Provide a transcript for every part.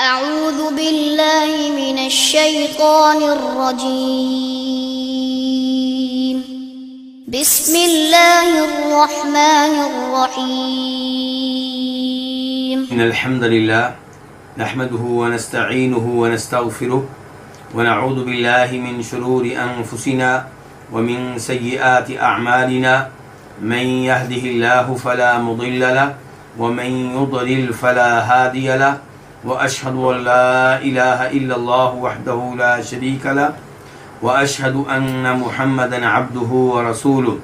أعوذ بالله من الشيطان الرجيم بسم الله الرحمن الرحيم إن الحمد لله نحمده ونستعينه ونستغفره ونعوذ بالله من شرور أنفسنا ومن سيئات أعمالنا من يهده الله فلا مضل له ومن يضلل فلا هادي له وأشهد أن لا إله إلا الله وحده لا شريك له وأشهد أن محمدا عبده ورسوله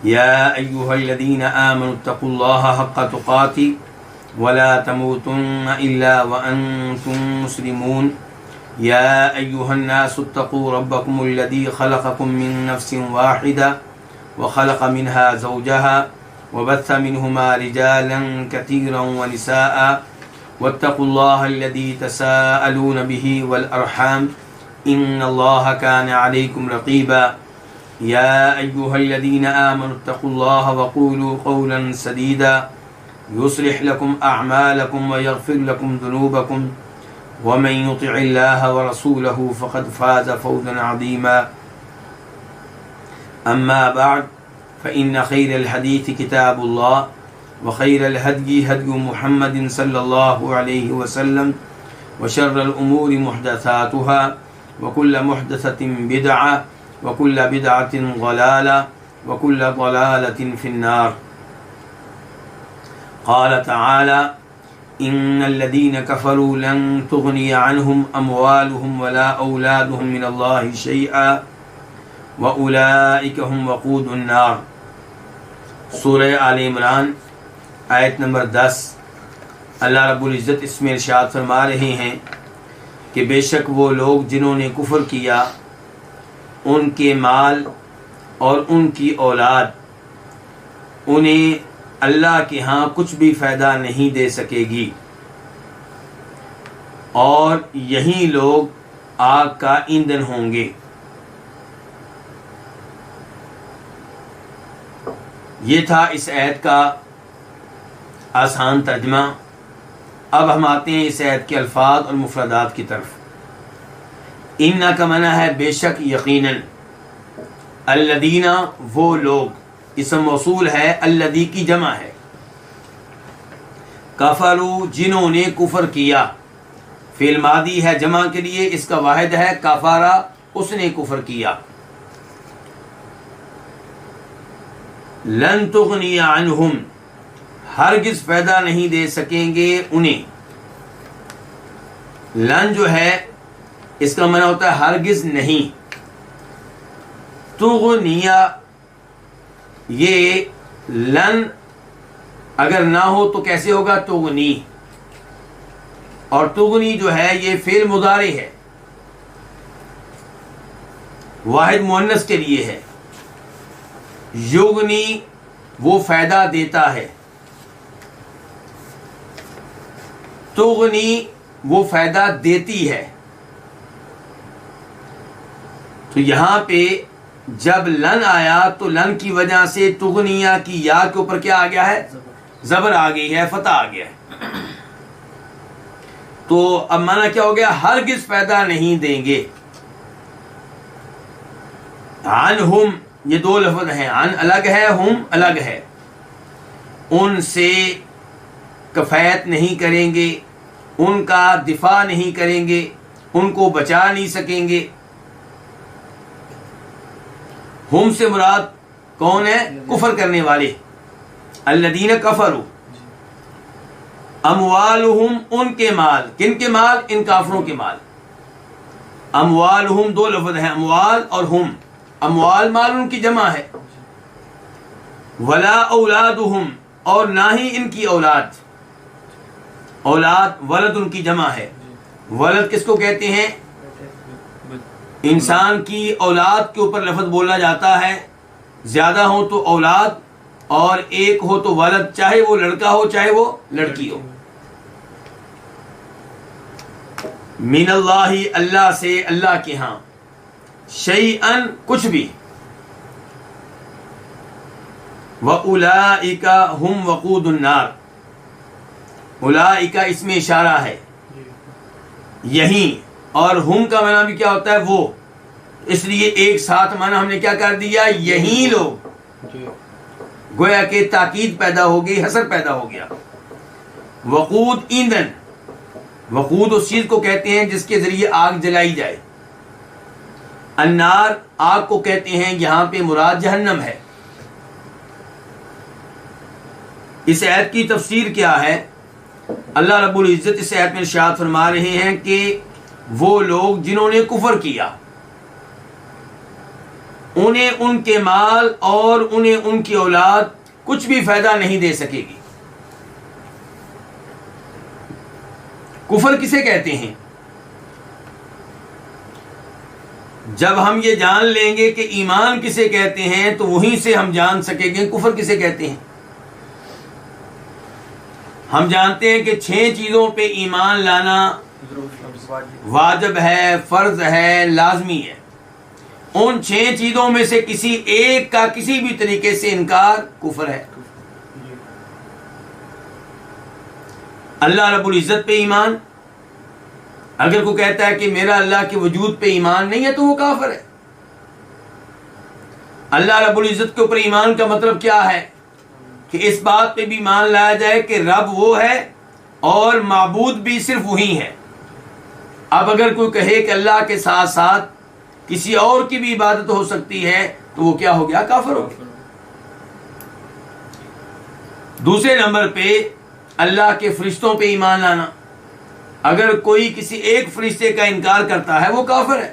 يا أيها الذين آمنوا اتقوا الله حق تقاته ولا تموتن إلا وأنتم مسلمون يا أيها الناس اتقوا ربكم الذي خلقكم من نفس واحدة وخلق منها زوجها وبث منهما رجالا كثيرا ونساء واتقوا الله الذي تساءلون به والأرحام إن الله كان عليكم رقيبا يا أيها الذين آمنوا اتقوا الله وقولوا قولا سديدا يصلح لكم أعمالكم ويغفر لكم ذنوبكم ومن يطع الله ورسوله فقد فاز فوزا عظيما أما بعد فإن خير الحديث كتاب الله وخير الهدي هدي محمد صلى الله عليه وسلم وشر الأمور محدثاتها وكل محدثة بدعة وكل بدعة ضلالة وكل ضلالة في النار. قال تعالى إن الذين كفروا لن تغني عنهم أموالهم ولا أولادهم من الله شيئا وأولئك هم وقود النار. سورہ آل عمران آیت نمبر 10. اللہ رب العزت اس میں ارشاد فرما رہے ہیں کہ بے شک وہ لوگ جنہوں نے کفر کیا ان کے مال اور ان کی اولاد انہیں اللہ کے ہاں کچھ بھی فائدہ نہیں دے سکے گی اور یہی لوگ آگ کا ایندھن ہوں گے. یہ تھا اس آیت کا آسان ترجمہ. اب ہم آتے ہیں اس آیت کے الفاظ اور مفردات کی طرف. ان کا معنی ہے بے شک یقیناً. الذین وہ لوگ اسم موصول ہے، الذی کی جمع ہے. کفروا جنہوں نے کفر کیا، فعل ماضی ہے جمع کے لیے، اس کا واحد ہے کفارا، اس نے کفر کیا. لن تغنی عنہم ہرگز فائدہ نہیں دے سکیں گے انہیں. لن جو ہے اس کا معنی ہوتا ہے ہرگز نہیں. تغنیہ یہ لن اگر نہ ہو تو کیسے ہوگا؟ تغنی. اور تغنی جو ہے یہ فعل مضارع ہے، واحد مؤنث کے لیے ہے. یغنی وہ فائدہ دیتا ہے، تغنی وہ فائدہ دیتی ہے. تو یہاں پہ جب لن آیا تو لن کی وجہ سے تغنیہ کی یا کے اوپر کیا آ گیا ہے؟ زبر آ گئی ہے، فتح آ گیا ہے. تو اب معنی کیا ہو گیا؟ ہرگز فائدہ نہیں دیں گے. عنہم یہ دو لفظ ہیں، عن الگ ہے، ہم الگ ہے. ان سے کفایت نہیں کریں گے، ان کا دفاع نہیں کریں گے، ان کو بچا نہیں سکیں گے. ہم سے مراد کون ہے؟ کفر کرنے والے. الذین کفروا. اموالہم ان کے مال. کن کے مال؟ ان کافروں کے مال. اموالہم دو لفظ ہیں، اموال اور ہم. اموال مال ان کی جمع ہے. ولا اولادہم اور نہ ہی ان کی اولاد. اولاد ولد ان کی جمع ہے. ولد کس کو کہتے ہیں؟ انسان کی اولاد کے اوپر لفظ بولا جاتا ہے. زیادہ ہو تو اولاد اور ایک ہو تو ولد، چاہے وہ لڑکا ہو چاہے وہ لڑکی ہو. من اللہ اللہ سے، اللہ کے ہاں. شیئن کچھ بھی. وَأُولَئِكَ هُمْ وَقُودُ النَّارِ اولئک اس میں اشارہ ہے یہی، اور ہم کا معنی بھی کیا ہوتا ہے وہ، اس لیے ایک ساتھ معنی ہم نے کیا کر دیا، یہی لوگ، گویا کہ تاکید پیدا ہو گئی، حسر پیدا ہو گیا۔ وقود ایندھن، وقود اس چیز کو کہتے ہیں جس کے ذریعے آگ جلائی جائے، النار آگ کو کہتے ہیں، یہاں پہ مراد جہنم ہے۔ اس آیت کی تفسیر کیا ہے؟ اللہ رب العزت اس آیت میں ارشاد فرما رہے ہیں کہ وہ لوگ جنہوں نے کفر کیا، انہیں ان کے مال اور انہیں ان کی اولاد کچھ بھی فائدہ نہیں دے سکے گی۔ کفر کسے کہتے ہیں؟ جب ہم یہ جان لیں گے کہ ایمان کسے کہتے ہیں تو وہیں سے ہم جان سکیں گے کفر کسے کہتے ہیں۔ ہم جانتے ہیں کہ 6 چیزوں پہ ایمان لانا واجب ہے، فرض ہے، لازمی ہے۔ ان 6 چیزوں میں سے کسی ایک کا کسی بھی طریقے سے انکار کفر ہے۔ اللہ رب العزت پہ ایمان، اگر کوئی کہتا ہے کہ میرا اللہ کے وجود پہ ایمان نہیں ہے تو وہ کافر ہے۔ اللہ رب العزت کے اوپر ایمان کا مطلب کیا ہے؟ کہ اس بات پہ بھی مان لایا جائے کہ رب وہ ہے اور معبود بھی صرف وہی ہے۔ اب اگر کوئی کہے کہ اللہ کے ساتھ ساتھ کسی اور کی بھی عبادت ہو سکتی ہے تو وہ کیا ہو گیا؟ کافر ہو گیا۔ دوسرے نمبر پہ اللہ کے فرشتوں پہ ایمان لانا، اگر کوئی کسی ایک فرشتے کا انکار کرتا ہے وہ کافر ہے۔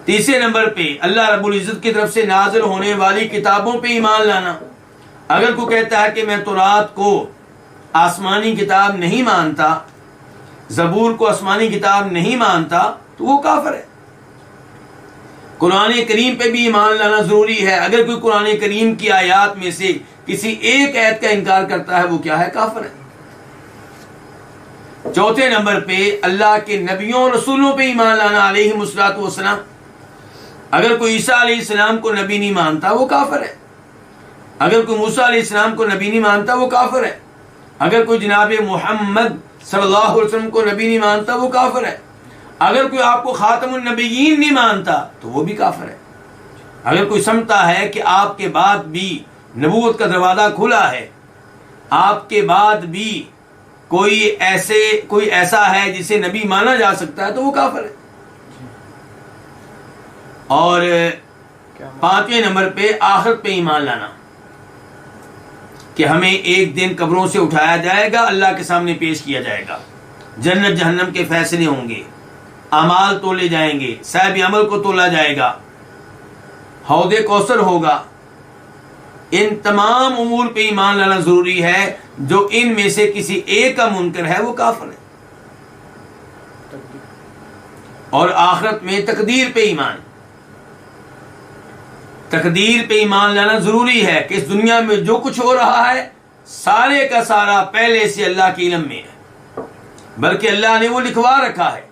تیسرے نمبر پہ اللہ رب العزت کی طرف سے نازل ہونے والی کتابوں پہ ایمان لانا، اگر کوئی کہتا ہے کہ میں تورات کو آسمانی کتاب نہیں مانتا، زبور کو آسمانی کتاب نہیں مانتا تو وہ کافر ہے۔ قرآن کریم پہ بھی ایمان لانا ضروری ہے، اگر کوئی قرآن کریم کی آیات میں سے کسی ایک آیت کا انکار کرتا ہے وہ کیا ہے؟ کافر ہے۔ چوتھے نمبر پہ اللہ کے نبیوں اور رسولوں پہ ایمان لانا علیہم الصلوۃ والسلام، اگر کوئی عیسیٰ علیہ السلام کو نبی نہیں مانتا وہ کافر ہے، اگر کوئی موسیٰ علیہ السلام کو نبی نہیں مانتا وہ کافر ہے، اگر کوئی جناب محمد صلی اللہ علیہ وسلم کو نبی نہیں مانتا وہ کافر ہے، اگر کوئی آپ کو خاتم النبیین نہیں مانتا تو وہ بھی کافر ہے۔ اگر کوئی سمجھتا ہے کہ آپ کے بعد بھی نبوت کا دروازہ کھلا ہے، آپ کے بعد بھی کوئی ایسا ہے جسے نبی مانا جا سکتا ہے تو وہ کافر ہے۔ اور 5ویں نمبر پہ آخرت پہ ایمان لانا، کہ ہمیں ایک دن قبروں سے اٹھایا جائے گا، اللہ کے سامنے پیش کیا جائے گا، جنت جہنم کے فیصلے ہوں گے، اعمال تولے جائیں گے، صاحب عمل کو تولا جائے گا، حوض کوثر ہوگا۔ ان تمام امور پہ ایمان لانا ضروری ہے، جو ان میں سے کسی ایک کا منکر ہے وہ کافر ہے۔ اور آخرت میں تقدیر پہ ایمان، تقدیر پہ ایمان لانا ضروری ہے کہ اس دنیا میں جو کچھ ہو رہا ہے سارے کا سارا پہلے سے اللہ کے علم میں ہے، بلکہ اللہ نے وہ لکھوا رکھا ہے۔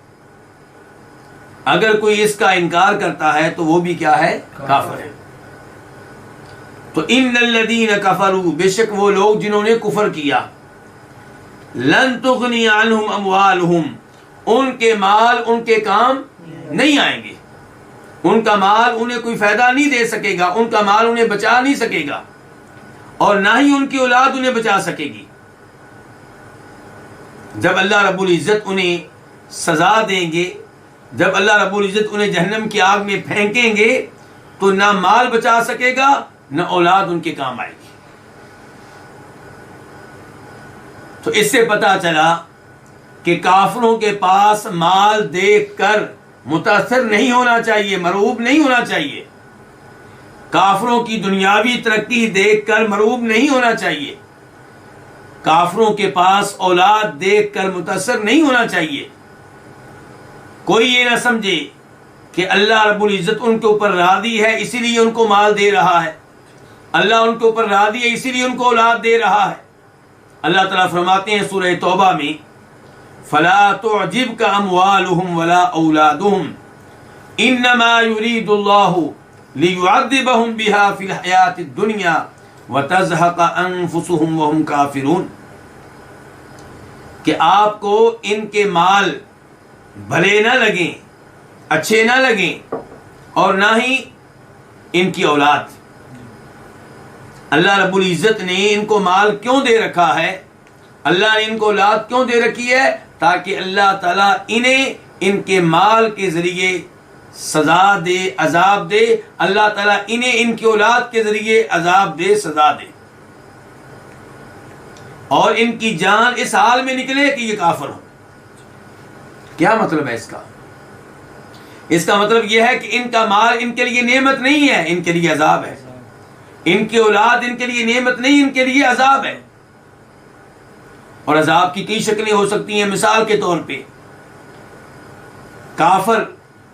اگر کوئی اس کا انکار کرتا ہے تو وہ بھی کیا ہے؟ کافر ہے۔ تو ان الذین کفروا، بے شک وہ لوگ جنہوں نے کفر کیا، لن تغنی عنہم اموالہم، ان کے مال ان کے کام نہیں آئیں گے، ان کا مال انہیں کوئی فائدہ نہیں دے سکے گا، ان کا مال انہیں بچا نہیں سکے گا، اور نہ ہی ان کی اولاد انہیں بچا سکے گی۔ جب اللہ رب العزت انہیں سزا دیں گے، جب اللہ رب العزت انہیں جہنم کی آگ میں پھینکیں گے تو نہ مال بچا سکے گا نہ اولاد ان کے کام آئے گی۔ تو اس سے پتہ چلا کہ کافروں کے پاس مال دیکھ کر متاثر نہیں ہونا چاہیے، مرعوب نہیں ہونا چاہیے، کافروں کی دنیاوی ترقی دیکھ کر مرعوب نہیں ہونا چاہیے، کافروں کے پاس اولاد دیکھ کر متاثر نہیں ہونا چاہیے۔ کوئی یہ نہ سمجھے کہ اللہ رب العزت ان کے اوپر راضی ہے اسی لیے ان کو مال دے رہا ہے، اللہ ان کے اوپر راضی ہے اسی لیے ان کو اولاد دے رہا ہے۔ اللہ تعالیٰ فرماتے ہیں سورہ توبہ میں، فَلَا تُعْجِبْكَ أَمْوَالُهُمْ وَلَا أَوْلَادُهُمْ إِنَّمَا يُرِيدُ اللَّهُ لِيُعَذِّبَهُمْ بِهَا فِي الْحَيَاةِ الدُّنْيَا وَتَزْهَقَ أَنفُسُهُمْ وَهُمْ كَافِرُونَ۔ کہ آپ کو ان کے مال بھلے نہ لگیں، اچھے نہ لگیں، اور نہ ہی ان کی اولاد۔ اللہ رب العزت نے ان کو مال کیوں دے رکھا ہے، اللہ نے ان کو اولاد کیوں دے رکھی ہے؟ تاکہ اللہ تعالیٰ انہیں ان کے مال کے ذریعے سزا دے، عذاب دے۔ اللہ تعالیٰ انہیں ان کی اولاد کے ذریعے عذاب دے، سزا دے، اور ان کی جان اس حال میں نکلے کہ یہ کافر ہو۔ کیا مطلب ہے اس کا؟ اس کا مطلب یہ ہے کہ ان کا مال ان کے لیے نعمت نہیں ہے، ان کے لیے عذاب ہے۔ ان کی اولاد ان کے لیے نعمت نہیں، ان کے لیے عذاب ہے۔ اور عذاب کی کئی شکلیں ہو سکتی ہیں۔ مثال کے طور پہ کافر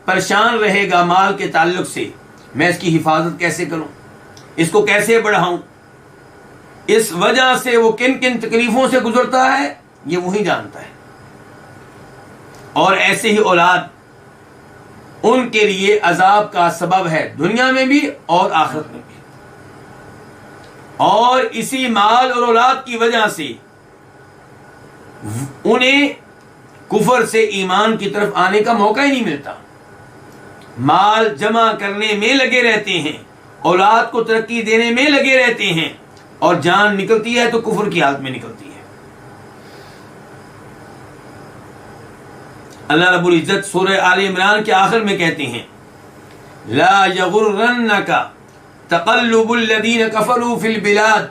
پریشان رہے گا مال کے تعلق سے، میں اس کی حفاظت کیسے کروں، اس کو کیسے بڑھاؤں، اس وجہ سے وہ کن کن تکلیفوں سے گزرتا ہے یہ وہی جانتا ہے۔ اور ایسے ہی اولاد ان کے لیے عذاب کا سبب ہے، دنیا میں بھی اور آخرت میں بھی۔ اور اسی مال اور اولاد کی وجہ سے انہیں کفر سے ایمان کی طرف آنے کا موقع ہی نہیں ملتا۔ مال جمع کرنے میں لگے رہتے ہیں، اولاد کو ترقی دینے میں لگے رہتے ہیں، اور جان نکلتی ہے تو کفر کی حالت میں نکلتی ہے۔ اللہ رب العزت سورہ آل عمران کے آخر میں کہتے ہیں لا یغرنک تقلب الذین کفروا فی البلاد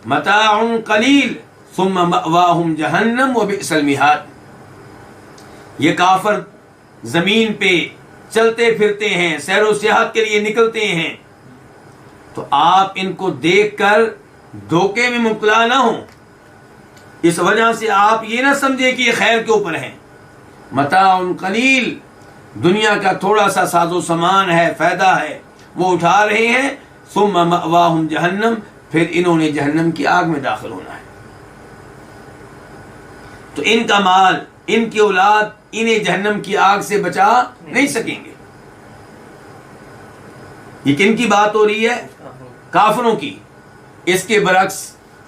متاع قلیل ثم مأواہم جہنم وبئس المہاد۔ یہ کافر زمین پہ چلتے پھرتے ہیں، سیر و سیاحت کے لیے نکلتے ہیں، تو آپ ان کو دیکھ کر دھوکے میں مبتلا نہ ہوں، اس وجہ سے آپ یہ نہ سمجھیں کہ یہ خیر کے اوپر ہیں۔ متاع قلیل، دنیا کا تھوڑا سا ساز و سامان ہے، فائدہ ہے، وہ اٹھا رہے ہیں۔ ثم مأواہم جہنم، پھر انہوں نے جہنم کی آگ میں داخل ہونا ہے۔ تو ان کا مال، ان کی اولاد انہیں جہنم کی آگ سے بچا نہیں سکیں گے۔ یہ کن کی بات ہو رہی ہے؟ کافروں کی۔ اس کے برعکس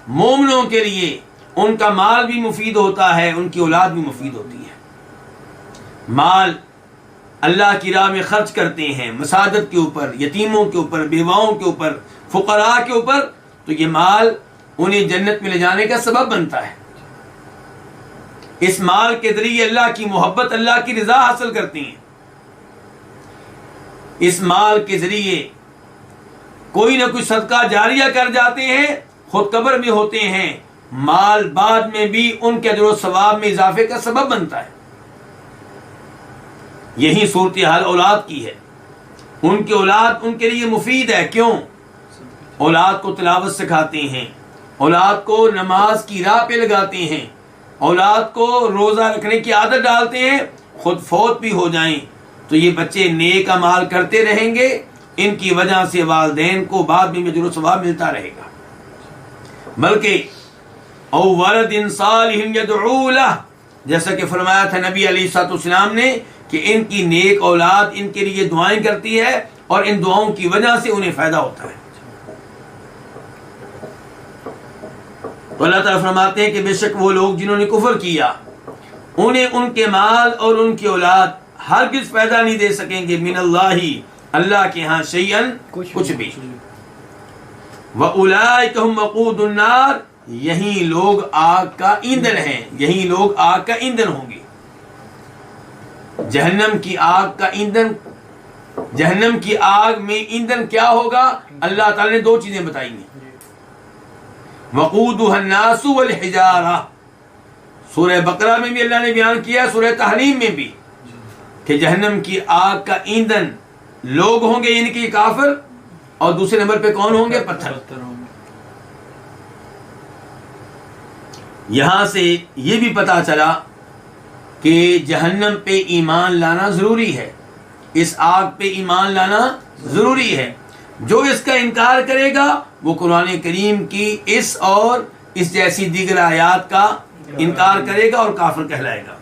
مومنوں کے لیے ان کا مال بھی مفید ہوتا ہے، ان کی اولاد بھی مفید ہوتی ہے۔ مال اللہ کی راہ میں خرچ کرتے ہیں، مساجد کے اوپر، یتیموں کے اوپر، بیواؤں کے اوپر، فقراء کے اوپر، تو یہ مال انہیں جنت میں لے جانے کا سبب بنتا ہے۔ اس مال کے ذریعے اللہ کی محبت، اللہ کی رضا حاصل کرتے ہیں۔ اس مال کے ذریعے کوئی نہ کوئی صدقہ جاریہ کر جاتے ہیں، خود قبر میں ہوتے ہیں، مال بعد میں بھی ان کے اجر و ثواب میں اضافے کا سبب بنتا ہے۔ یہی صورتحال اولاد کی ہے۔ ان کی اولاد ان کے لیے مفید ہے۔ کیوں؟ اولاد کو تلاوت سکھاتے ہیں، اولاد کو نماز کی راہ پہ لگاتے ہیں، اولاد کو روزہ رکھنے کی عادت ڈالتے ہیں، خود فوت بھی ہو جائیں تو یہ بچے نیک اعمال کرتے رہیں گے، ان کی وجہ سے والدین کو بعد میں اجر و ثواب ملتا رہے گا۔ بلکہ او ولد صالح یدعو لہ، جیسا کہ فرمایا تھا نبی علیہ الصلوۃ والسلام نے کہ ان کی نیک اولاد ان کے لیے دعائیں کرتی ہے، اور ان دعاؤں کی وجہ سے انہیں فائدہ ہوتا ہے۔ تو اللہ تعالیٰ فرماتے ہیں کہ بے شک وہ لوگ جنہوں نے کفر کیا، انہیں ان کے مال اور ان کی اولاد ہرگز فائدہ نہیں دے سکیں گے، من اللہ، اللہ کے ہاں شیئن، کچھ بھی۔ وَأُولَٰئِكَ هُمْ وَقُودُ النَّارِ، یہی لوگ آگ کا ایندھن ہیں، یہی لوگ آگ کا ایندھن ہوں گے۔ جہنم کی آگ کا ایندھن، جہنم کی آگ میں ایندھن کیا ہوگا؟ اللہ تعالیٰ نے دو چیزیں بتائی ہیں، وقودها الناس والحجارہ، سورہ بقرہ میں بھی اللہ نے بیان کیا، سورہ تحریم میں بھی، کہ جہنم کی آگ کا ایندھن لوگ ہوں گے، یعنی کہ کافر، اور دوسرے نمبر پہ کون ہوں گے؟ پتھر۔ یہاں سے یہ بھی پتا چلا کہ جہنم پہ ایمان لانا ضروری ہے، اس آگ پہ ایمان لانا ضروری ہے۔ جو اس کا انکار کرے گا وہ قرآن کریم کی اس اور اس جیسی دیگر آیات کا انکار کرے گا اور کافر کہلائے گا۔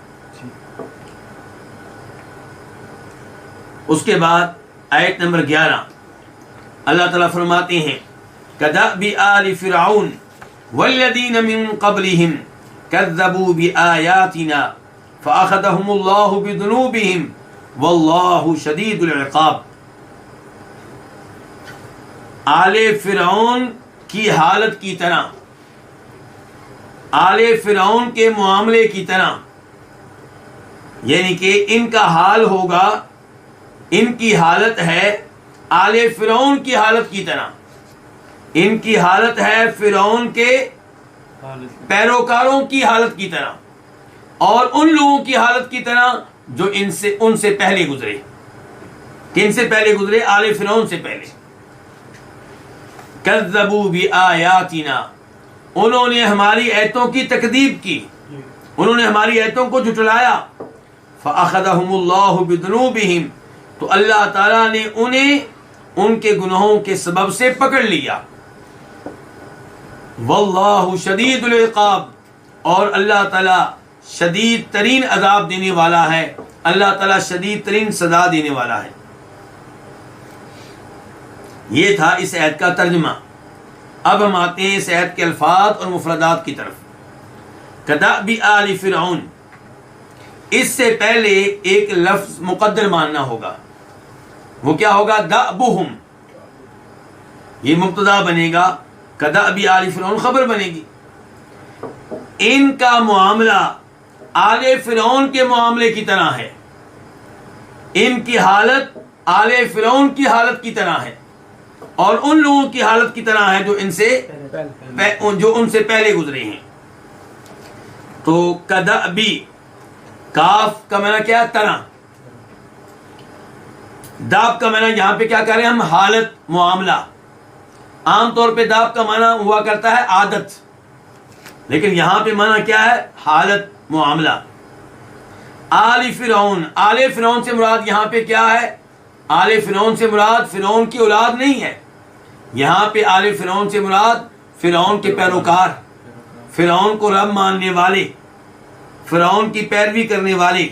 اس کے بعد آیت نمبر 11 اللہ تعالیٰ فرماتے ہیں کدأب آل فرعون والذین من قبلہم کذبوا بآیاتنا فأخذهم اللہ بذنوبہم واللہ شدید العقاب. آل فرعون کی حالت کی طرح، آل فرعون کے معاملے کی طرح، یعنی کہ ان کا حال ہوگا، ان کی حالت ہے آل فرعون کی حالت کی طرح. ان کی حالت ہے فرعون کے پیروکاروں کی حالت کی طرح، اور ان لوگوں کی حالت کی طرح جو ان سے پہلے گزرے. کن سے پہلے گزرے؟ آل فرعون سے پہلے. کذبوا بآیاتنا، انہوں نے ہماری آیتوں کی تکذیب کی، انہوں نے ہماری آیتوں کو جھٹلایا. فأخذهم اللہ بذنوبہم، تو اللہ تعالیٰ نے انہیں ان کے گناہوں کے سبب سے پکڑ لیا. واللہ شدید العقاب، اور اللہ تعالیٰ شدید ترین عذاب دینے والا ہے، اللہ تعالیٰ شدید ترین سزا دینے والا ہے. یہ تھا اس آیت کا ترجمہ. اب ہم آتے ہیں اس آیت کے الفاظ اور مفردات کی طرف. کدأب آل فرعون، اس سے پہلے ایک لفظ مقدر ماننا ہوگا. وہ کیا ہوگا؟ دأبہم، یہ مبتدا بنے گا، کدأب آل فرعون خبر بنے گی. ان کا معاملہ آل فرعون کے معاملے کی طرح ہے، ان کی حالت آل فرعون کی حالت کی طرح ہے، اور ان لوگوں کی حالت کی طرح ہے جو ان سے پہلے گزرے ہیں. تو کدأبی، کاف کا معنی کیا ہے؟ طرح. داب کا معنی یہاں پہ کیا کر رہے ہیں ہم؟ حالت، معاملہ. عام طور پہ داب کا معنی ہوا کرتا ہے عادت، لیکن یہاں پہ معنی کیا ہے؟ حالت، معاملہ. آل فرعون، آل فرعون سے مراد یہاں پہ کیا ہے؟ آل فرعون سے مراد فرعون کی اولاد نہیں ہے. یہاں پہ آل فرعون سے مراد فرعون کے پیروکار، فرعون کو رب ماننے والے، فرعون کی پیروی کرنے والے.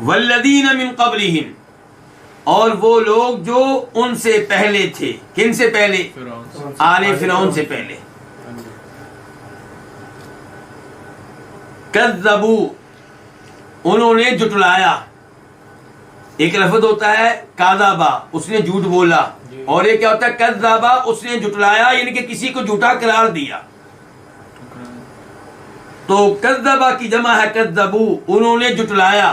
والذین من قبلہم، اور وہ لوگ جو ان سے پہلے تھے. کن سے پہلے؟ آل فرعون سے پہلے. کذبوا، انہوں نے جھٹلایا. ایک لفظ ہوتا ہے کاذبا، اس نے جھوٹ بولا، اور ایک کیا ہوتا ہے؟ کذبا، اس نے جھٹلایا، یعنی کہ کسی کو جھوٹا قرار دیا. تو کذبا کی جمع ہے کذبوا، انہوں نے جھٹلایا.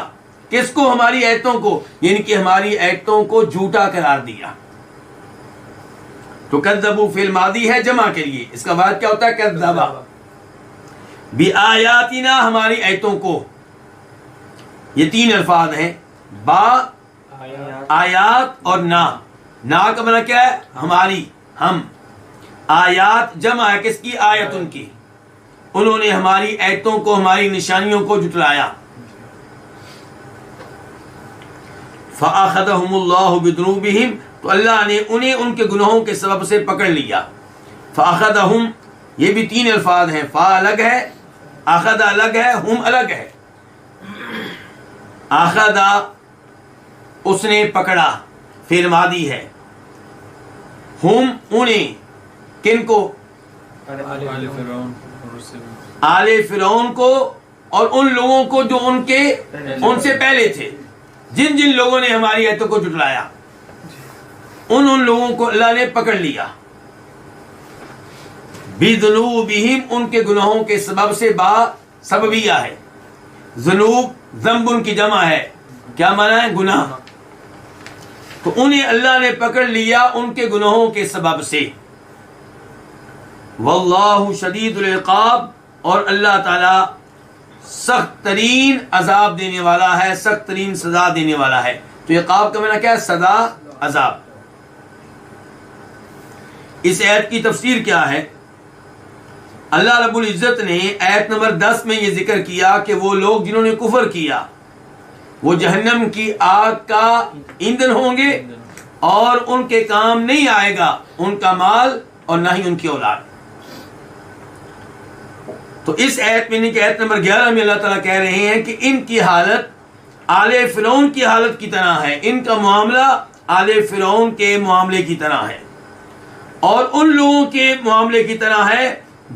کس کو؟ ہماری آیتوں کو، یعنی کہ ہماری آیتوں کو جھوٹا قرار دیا. تو کذبوا فعل ماضی ہے جمع کے لیے، اس کا بعد کیا ہوتا ہے؟ کذبا. بآیاتنا، ہماری آیتوں کو. یہ تین الفاظ ہیں، با، آیات اور نا. نا کا معنی کیا ہے؟ ہماری، ہم. آیات جمع ہے کس کی؟ آیتن کی. انہوں نے ہماری آیتوں کو، ہماری نشانیوں کو جھٹلایا. فأخذهم اللہ بذنوبہم، تو اللہ نے انہیں ان کے گناہوں کے سبب سے پکڑ لیا. فأخذهم، یہ بھی تین الفاظ ہیں، فا الگ ہے، اخذ الگ ہے، ہم الگ ہے. اخذ، اس نے پکڑا، فعل ماضی ہے. ہم، انہیں. کن کو؟ آل فرعون کو، اور ان لوگوں کو جو ان سے پہلے تھے. جن لوگوں نے ہماری آیتوں کو جھٹلایا، ان لوگوں کو اللہ نے پکڑ لیا. بذنوبہم، ان کے گناہوں کے سبب سے. با سببیہ ہے. ذنوب ذنب کی جمع ہے، کیا معنی ہے؟ گناہ. تو انہیں اللہ نے پکڑ لیا ان کے گناہوں کے سبب سے. واللہ شدید العقاب، اور اللہ تعالی سخت ترین عذاب دینے والا ہے، سخت ترین سزا دینے والا ہے. تو عقاب کا معنی کیا ہے؟ سزا، عذاب. اس آیت کی تفسیر کیا ہے؟ اللہ رب العزت نے آیت نمبر 10 میں یہ ذکر کیا کہ وہ لوگ جنہوں نے کفر کیا وہ جہنم کی آگ کا ایندھن ہوں گے، اور ان کے کام نہیں آئے گا ان کا مال اور نہ ہی ان کی اولاد. تو اس آیت میں آیت نمبر 11 میں اللہ تعالیٰ کہہ رہے ہیں کہ ان کی حالت آل فرعون کی حالت کی طرح ہے، ان کا معاملہ آل فرعون کے معاملے کی طرح ہے. اور ان لوگوں کے معاملے کی طرح ہے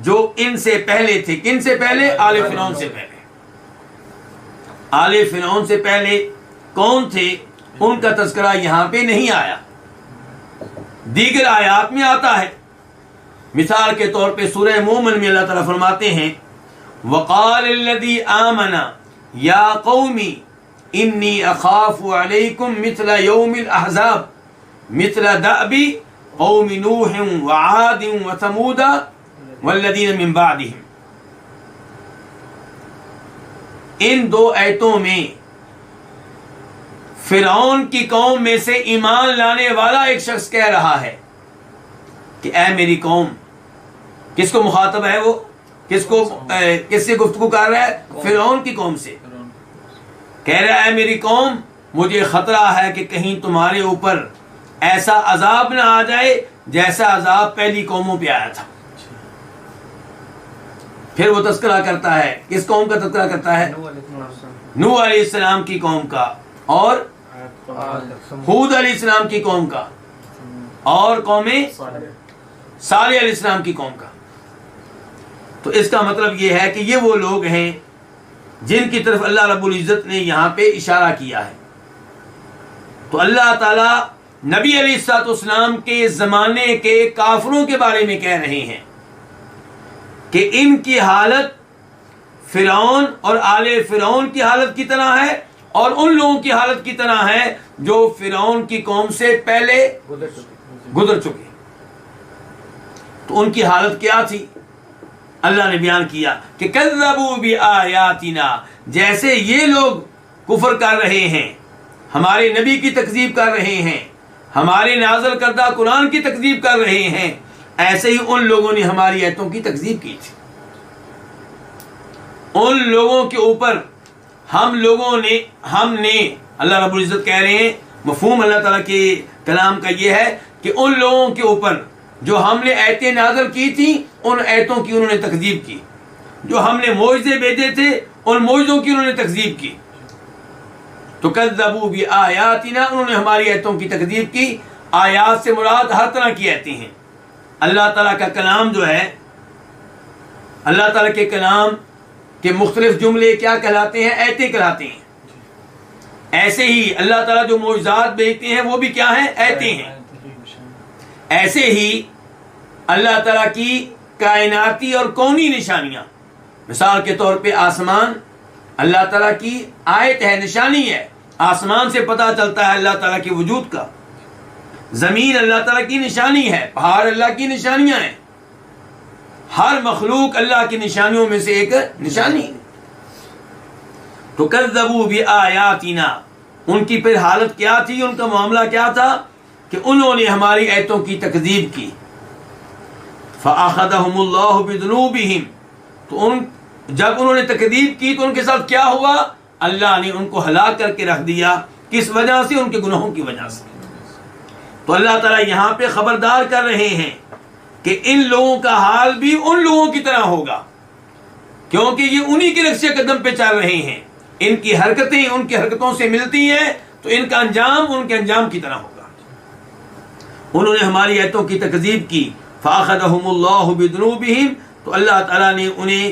جو ان سے پہلے تھے. کن سے پہلے؟ آل فرعون سے پہلے. آل فرعون سے پہلے کون تھے ان کا تذکرہ یہاں پہ نہیں آیا، دیگر آیات میں آتا ہے. مثال کے طور پہ سورہ مومن میں اللہ تعالیٰ فرماتے ہیں وَقَالَ الَّذِي آمَنَ يَا قَوْمِ إِنِّي أَخَافُ عَلَيْكُمْ مِثْلَ يَوْمِ الْأَحْزَابِ مِثْلَ دَأْبِ قَوْمِ نُوحٍ وَعَادٍ وَثَمُودَ وَالَّذِينَ مِن بَعْدِهِمْ. ان دو آیتوں میں فرعون کی قوم میں سے ایمان لانے والا ایک شخص کہہ رہا ہے کہ اے میری قوم. کس کو مخاطب ہے وہ؟ کس سے گفتگو کر رہا ہے؟ فرعون کی قوم سے. کہہ رہا ہے میری قوم مجھے خطرہ ہے کہ کہیں تمہارے اوپر ایسا عذاب نہ آ جائے جیسا عذاب پہلی قوموں پہ آیا تھا. پھر وہ تذکرہ کرتا ہے، کس قوم کا تذکرہ کرتا ہے؟ نوح علیہ السلام کی قوم کا، اور ہود علیہ السلام کی قوم کا، اور قوم صالح علیہ السلام کی قوم کا. تو اس کا مطلب یہ ہے کہ یہ وہ لوگ ہیں جن کی طرف اللہ رب العزت نے یہاں پہ اشارہ کیا ہے. تو اللہ تعالی نبی علیہ الصلوۃ والسلام کے زمانے کے کافروں کے بارے میں کہہ رہے ہیں کہ ان کی حالت فرعون اور آل فرعون کی حالت کی طرح ہے، اور ان لوگوں کی حالت کی طرح ہے جو فرعون کی قوم سے پہلے گزر چکے. تو ان کی حالت کیا تھی؟ اللہ نے بیان کیا کہ کذبوا بآیاتنا، جیسے یہ لوگ کفر کر رہے ہیں، ہمارے نبی کی تکذیب کر رہے ہیں، ہمارے نازل کردہ قرآن کی تکذیب کر رہے ہیں، ایسے ہی ان لوگوں نے ہماری آیتوں کی تکذیب کی تھی. ان لوگوں کے اوپر ہم نے اللہ رب العزت کہہ رہے ہیں، مفہوم اللہ تعالیٰ کے کلام کا یہ ہے کہ ان لوگوں کے اوپر جو ہم نے آیتیں نازل کی تھی ان آیتوں کی انہوں نے تکذیب کی، جو ہم نے معجزے بھیجے تھے ان معجزوں کی انہوں نے تکذیب کی. تو کذبوا بآیاتنا، انہوں نے ہماری آیتوں کی تکذیب کی. آیات سے مراد ہر طرح کی آیتیں ہیں. اللہ تعالیٰ کا کلام جو ہے، اللہ تعالیٰ کے کلام کے مختلف جملے کیا کہلاتے ہیں؟ آیتیں کہلاتے ہیں. ایسے ہی اللہ تعالیٰ جو معجزات بھیجتے ہیں وہ بھی کیا ہیں؟ آیتیں ہیں. ایسے ہی اللہ تعالیٰ کی کائناتی اور کونی نشانیاں، مثال کے طور پہ آسمان اللہ تعالیٰ کی آیت ہے، نشانی ہے. آسمان سے پتہ چلتا ہے اللہ تعالیٰ کے وجود کا. زمین اللہ تعالیٰ کی نشانی ہے، پہاڑ اللہ کی نشانیاں ہیں. ہر مخلوق اللہ کی نشانیوں میں سے ایک نشانی ہے. تو کذبوا بآیاتنا، ان کی پھر حالت کیا تھی، ان کا معاملہ کیا تھا کہ انہوں نے ہماری آیتوں کی تکذیب کی. فأخذهم اللہ بذنوبہم، تو جب انہوں نے تکذیب کی تو ان کے ساتھ کیا ہوا؟ اللہ نے ان کو ہلاک کر کے رکھ دیا. کس وجہ سے؟ ان کے گناہوں کی وجہ سے. تو اللہ تعالیٰ یہاں پہ خبردار کر رہے ہیں کہ ان لوگوں کا حال بھی ان لوگوں کی طرح ہوگا، کیونکہ یہ انہی کے نقش قدم پہ چل رہے ہیں. ان کی حرکتیں ان کی حرکتوں سے ملتی ہیں تو ان کا انجام ان کے انجام کی طرح ہوگا. انہوں نے ہماری آیتوں کی تکذیب کی. فأخذهم اللہ بذنوبہم، تو اللہ تعالیٰ نے انہیں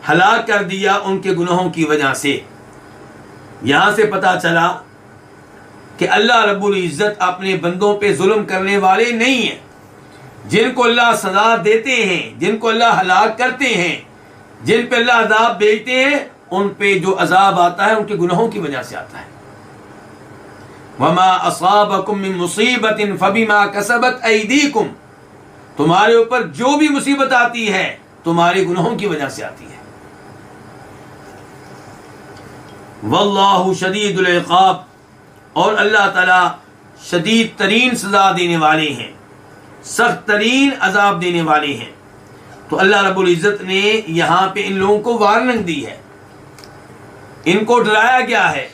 ہلاک کر دیا ان کے گناہوں کی وجہ سے. یہاں سے پتہ چلا کہ اللہ رب العزت اپنے بندوں پہ ظلم کرنے والے نہیں ہیں. جن کو اللہ سزا دیتے ہیں، جن کو اللہ ہلاک کرتے ہیں، جن پہ اللہ عذاب بھیجتے ہیں، ان پہ جو عذاب آتا ہے ان کے گناہوں کی وجہ سے آتا ہے. وَمَا أَصَابَكُم مِّن مُّصِيبَةٍ فَبِمَا كَسَبَتْ أَيْدِيكُمْ، تمہارے اوپر جو بھی مصیبت آتی ہے تمہارے گناہوں کی وجہ سے آتی ہے. وَاللَّهُ شَدِيدُ الْعِقَابِ، اور اللہ تعالیٰ شدید ترین سزا دینے والے ہیں، سخت ترین عذاب دینے والے ہیں. تو اللہ رب العزت نے یہاں پہ ان لوگوں کو وارننگ دی ہے، ان کو ڈرایا گیا ہے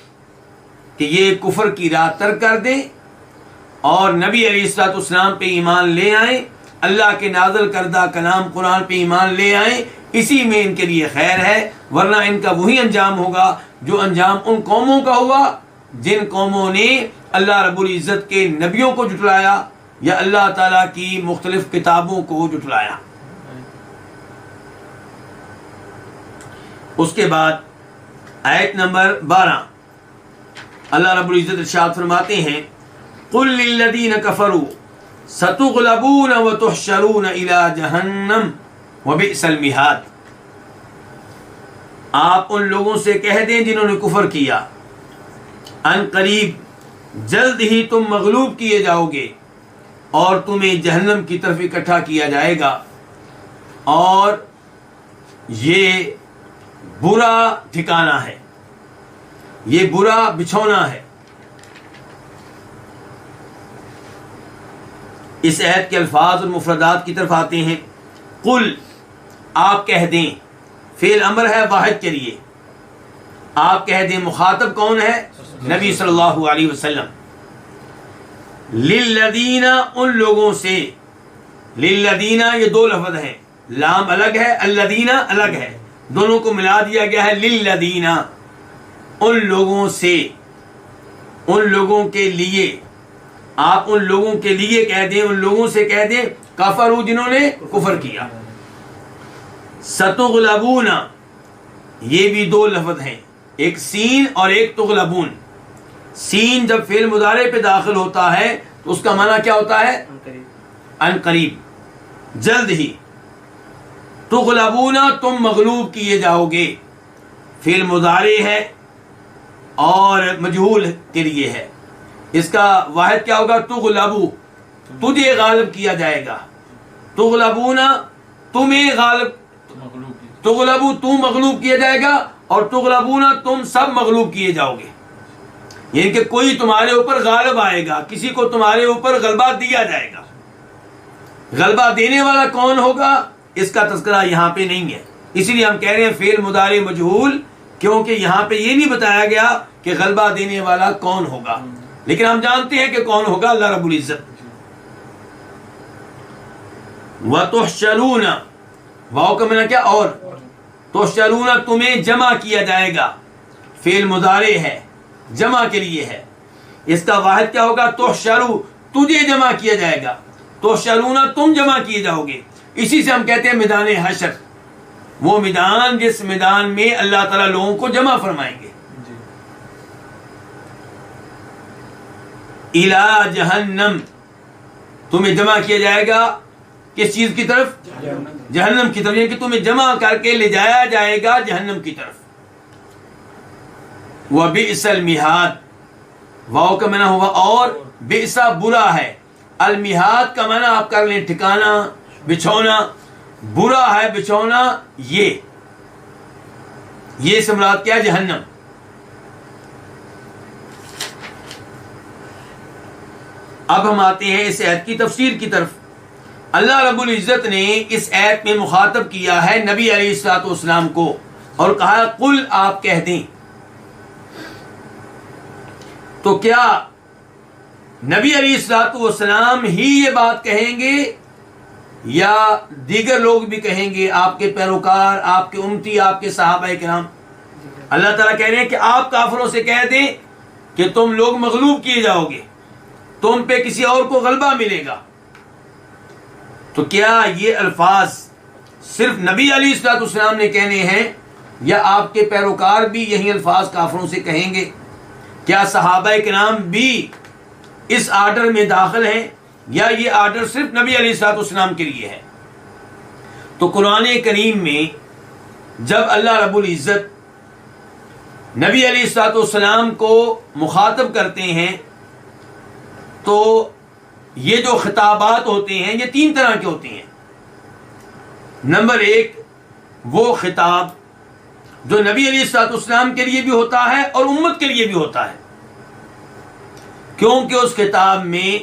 کہ یہ کفر کی راہ ترک کر دیں اور نبی علیہ الصلوۃ والسلام پہ ایمان لے آئیں، اللہ کے نازل کردہ کلام قرآن پہ ایمان لے آئیں. اسی میں ان کے لیے خیر ہے، ورنہ ان کا وہی انجام ہوگا جو انجام ان قوموں کا ہوا جن قوموں نے اللہ رب العزت کے نبیوں کو جھٹلایا، یا اللہ تعالیٰ کی مختلف کتابوں کو جھٹلایا۔ اس کے بعد آیت نمبر 12 اللہ رب العزت ارشاد فرماتے ہیں قل للذین کفروا ستغلبون وتحشرون الی جہنم وبئس المہاد۔ آپ ان لوگوں سے کہہ دیں جنہوں نے کفر کیا، ان قریب جلد ہی تم مغلوب کیے جاؤ گے اور تمہیں جہنم کی طرف اکٹھا کیا جائے گا، اور یہ برا ٹھکانہ ہے، یہ برا بچھونا ہے۔ اس آیت کے الفاظ اور مفردات کی طرف آتے ہیں۔ قل، آپ کہہ دیں، فعل امر ہے واحد کے لیے، آپ کہہ دیں، مخاطب کون ہے؟ نبی صلی اللہ علیہ وسلم۔ للذین، ان لوگوں سے، للذین یہ دو لفظ ہیں، لام الگ ہے، الذین الگ ہے، دونوں کو ملا دیا گیا ہے للذین، ان لوگوں سے، ان لوگوں کے لیے، آپ ان لوگوں کے لیے کہہ دیں، ان لوگوں سے کہہ دیں کفروا جنہوں نے کفر کیا۔ ستغلبون، یہ بھی دو لفظ ہیں، ایک سین اور ایک تغلبون۔ سین جب فعل مضارع پہ داخل ہوتا ہے تو اس کا معنی کیا ہوتا ہے؟ ان قریب، جلد ہی۔ تغلبون، تم مغلوب کیے جاؤ گے، فعل مضارع ہے اور مجہول کے لیے ہے، اس کا واحد کیا ہوگا؟ تغلبو، تجھے غالب کیا جائے گا، تغلبون تمہیں غالب، تغلبو تم مغلوب کیا جائے گا، اور تغلبون تم سب مغلوب کیے جاؤ گے، یعنی کہ کوئی تمہارے اوپر غالب آئے گا، کسی کو تمہارے اوپر غلبہ دیا جائے گا۔ غلبہ دینے والا کون ہوگا اس کا تذکرہ یہاں پہ نہیں ہے، اسی لیے ہم کہہ رہے ہیں فعل مضارع مجہول، کیونکہ یہاں پہ یہ نہیں بتایا گیا کہ غلبہ دینے والا کون ہوگا، لیکن ہم جانتے ہیں کہ کون ہوگا، اللہ رب العزت۔ وَتُحْشَرُونَ، واو کا معنی کیا؟ اور، تحشرون تمہیں جمع کیا جائے گا، فعل مضارع ہے، جمع کے لیے ہے، اس کا واحد کیا ہوگا؟ تحشرو، تجھے جمع کیا جائے گا، تحشرون تم جمع کیے جاؤ گے۔ اسی سے ہم کہتے ہیں میدان حشر، وہ میدان جس میدان میں اللہ تعالیٰ لوگوں کو جمع فرمائیں گے۔ الی جہنم، تمہیں جمع کیا جائے گا کس چیز کی طرف؟ جہنم کی طرف، یعنی کہ تمہیں جمع کر کے لے جایا جائے گا جہنم کی طرف۔ وَبِئْسَ الْمِہَادُ، واو کا معنی ہوا اور، بئس برا ہے، المہاد کا معنی آپ کر لیں ٹھکانہ، بچھونا، برا ہے بچھونا، یہ سے مراد کیا؟ جہنم۔ اب ہم آتے ہیں اس آیت کی تفسیر کی طرف۔ اللہ رب العزت نے اس آیت میں مخاطب کیا ہے نبی علیہ الصلوۃ والسلام کو اور کہا قل، آپ کہہ دیں۔ تو کیا نبی علیہ الصلوۃ والسلام ہی یہ بات کہیں گے یا دیگر لوگ بھی کہیں گے، آپ کے پیروکار، آپ کے امتی، آپ کے صحابہ کرام؟ اللہ تعالیٰ کہہ رہے ہیں کہ آپ کافروں سے کہہ دیں کہ تم لوگ مغلوب کیے جاؤ گے، تم پہ کسی اور کو غلبہ ملے گا۔ تو کیا یہ الفاظ صرف نبی علیہ الصلوۃ والسلام نے کہنے ہیں یا آپ کے پیروکار بھی یہی الفاظ کافروں سے کہیں گے؟ کیا صحابہ کرام بھی اس آرڈر میں داخل ہیں یا یہ آرڈر صرف نبی علیہ الصلوۃ والسلام کے لیے ہے؟ تو قرآن کریم میں جب اللہ رب العزت نبی علیہ الصلوۃ والسلام کو مخاطب کرتے ہیں تو یہ جو خطابات ہوتے ہیں یہ تین طرح کے ہوتے ہیں۔ نمبر ایک، وہ خطاب جو نبی علیہ الصلوۃ والسلام کے لیے بھی ہوتا ہے اور امت کے لیے بھی ہوتا ہے، کیونکہ اس خطاب میں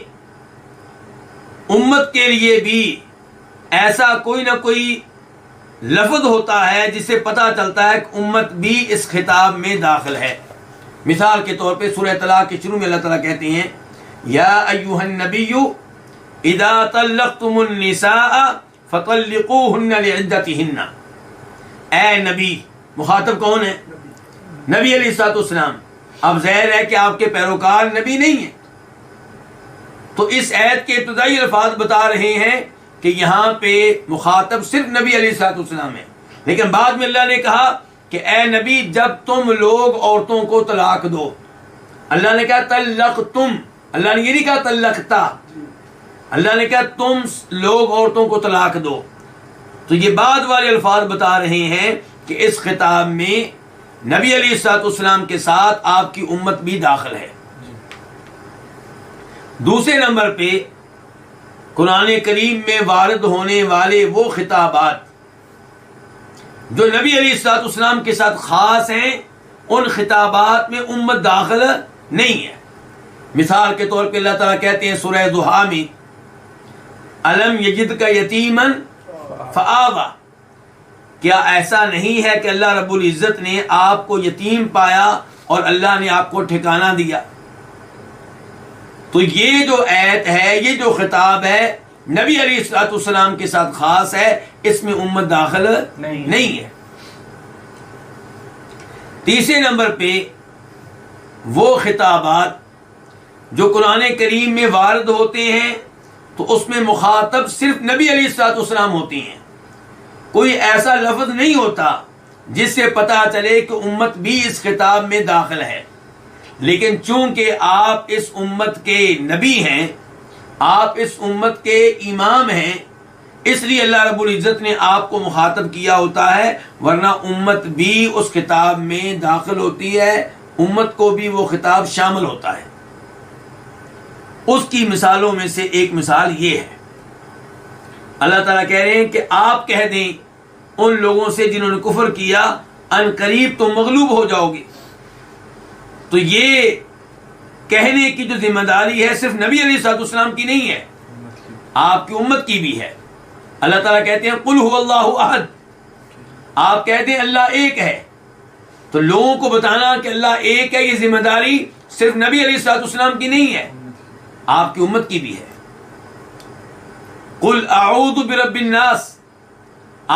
امت کے لیے بھی ایسا کوئی نہ کوئی لفظ ہوتا ہے جس سے پتہ چلتا ہے کہ امت بھی اس خطاب میں داخل ہے۔ مثال کے طور پہ سورہ طلاق کے شروع میں اللہ تعالیٰ کہتے ہیں یا ایھا النبی اذا طلقتم النساء فطلقوهن لعدتهن، اے نبی، مخاطب کون ہے؟ نبی علیہ الصلوۃ والسلام۔ اب ظاہر ہے کہ آپ کے پیروکار نبی نہیں ہیں، تو اس آیت کے ابتدائی الفاظ بتا رہے ہیں کہ یہاں پہ مخاطب صرف نبی علیہ الصلوۃ والسلام ہے، لیکن بعد میں اللہ نے کہا کہ اے نبی جب تم لوگ عورتوں کو طلاق دو، اللہ نے کہا طلقتم، اللہ نے یہ نہیں کہا طلقتا، اللہ نے کہا تم لوگ عورتوں کو طلاق دو. تو یہ بعد والے الفاظ بتا رہے ہیں کہ اس خطاب میں نبی علیہ الصلوۃ والسلام کے ساتھ آپ کی امت بھی داخل ہے. دوسرے نمبر پہ قرآن کریم میں وارد ہونے والے وہ خطابات جو نبی علیہ الصلوۃ والسلام کے ساتھ خاص ہیں، ان خطابات میں امت داخل نہیں ہے. مثال کے طور پہ اللہ تعالیٰ کہتے ہیں سورہ ضحیٰ میں الم یجدک یتیما فآویٰ، کیا ایسا نہیں ہے کہ اللہ رب العزت نے آپ کو یتیم پایا اور اللہ نے آپ کو ٹھکانہ دیا. تو یہ جو آیت ہے، یہ جو خطاب ہے نبی علیہ الصلوۃ والسلام کے ساتھ خاص ہے، اس میں امت داخل نہیں ہے. تیسرے نمبر پہ وہ خطابات جو قرآن کریم میں وارد ہوتے ہیں تو اس میں مخاطب صرف نبی علیہ الصلوۃ والسلام ہوتی ہیں. کوئی ایسا لفظ نہیں ہوتا جس سے پتہ چلے کہ امت بھی اس خطاب میں داخل ہے. لیکن چونکہ آپ اس امت کے نبی ہیں، آپ اس امت کے امام ہیں، اس لیے اللہ رب العزت نے آپ کو مخاطب کیا ہوتا ہے، ورنہ امت بھی اس خطاب میں داخل ہوتی ہے، امت کو بھی وہ خطاب شامل ہوتا ہے. اس کی مثالوں میں سے ایک مثال یہ ہے، اللہ تعالیٰ کہہ رہے ہیں کہ آپ کہہ دیں ان لوگوں سے جنہوں نے کفر کیا ان قریب تم مغلوب ہو جاؤ گے. تو یہ کہنے کی جو ذمہ داری ہے صرف نبی علیہ الصلوۃ والسلام کی نہیں ہے، آپ کی امت کی بھی ہے. اللہ تعالیٰ کہتے ہیں قل هو اللہ احد، آپ کہتے ہیں اللہ ایک ہے. تو لوگوں کو بتانا کہ اللہ ایک ہے، یہ ذمہ داری صرف نبی علیہ الصلوۃ والسلام کی نہیں ہے، آپ کی امت کی بھی ہے. قل اعوذ برب الناس،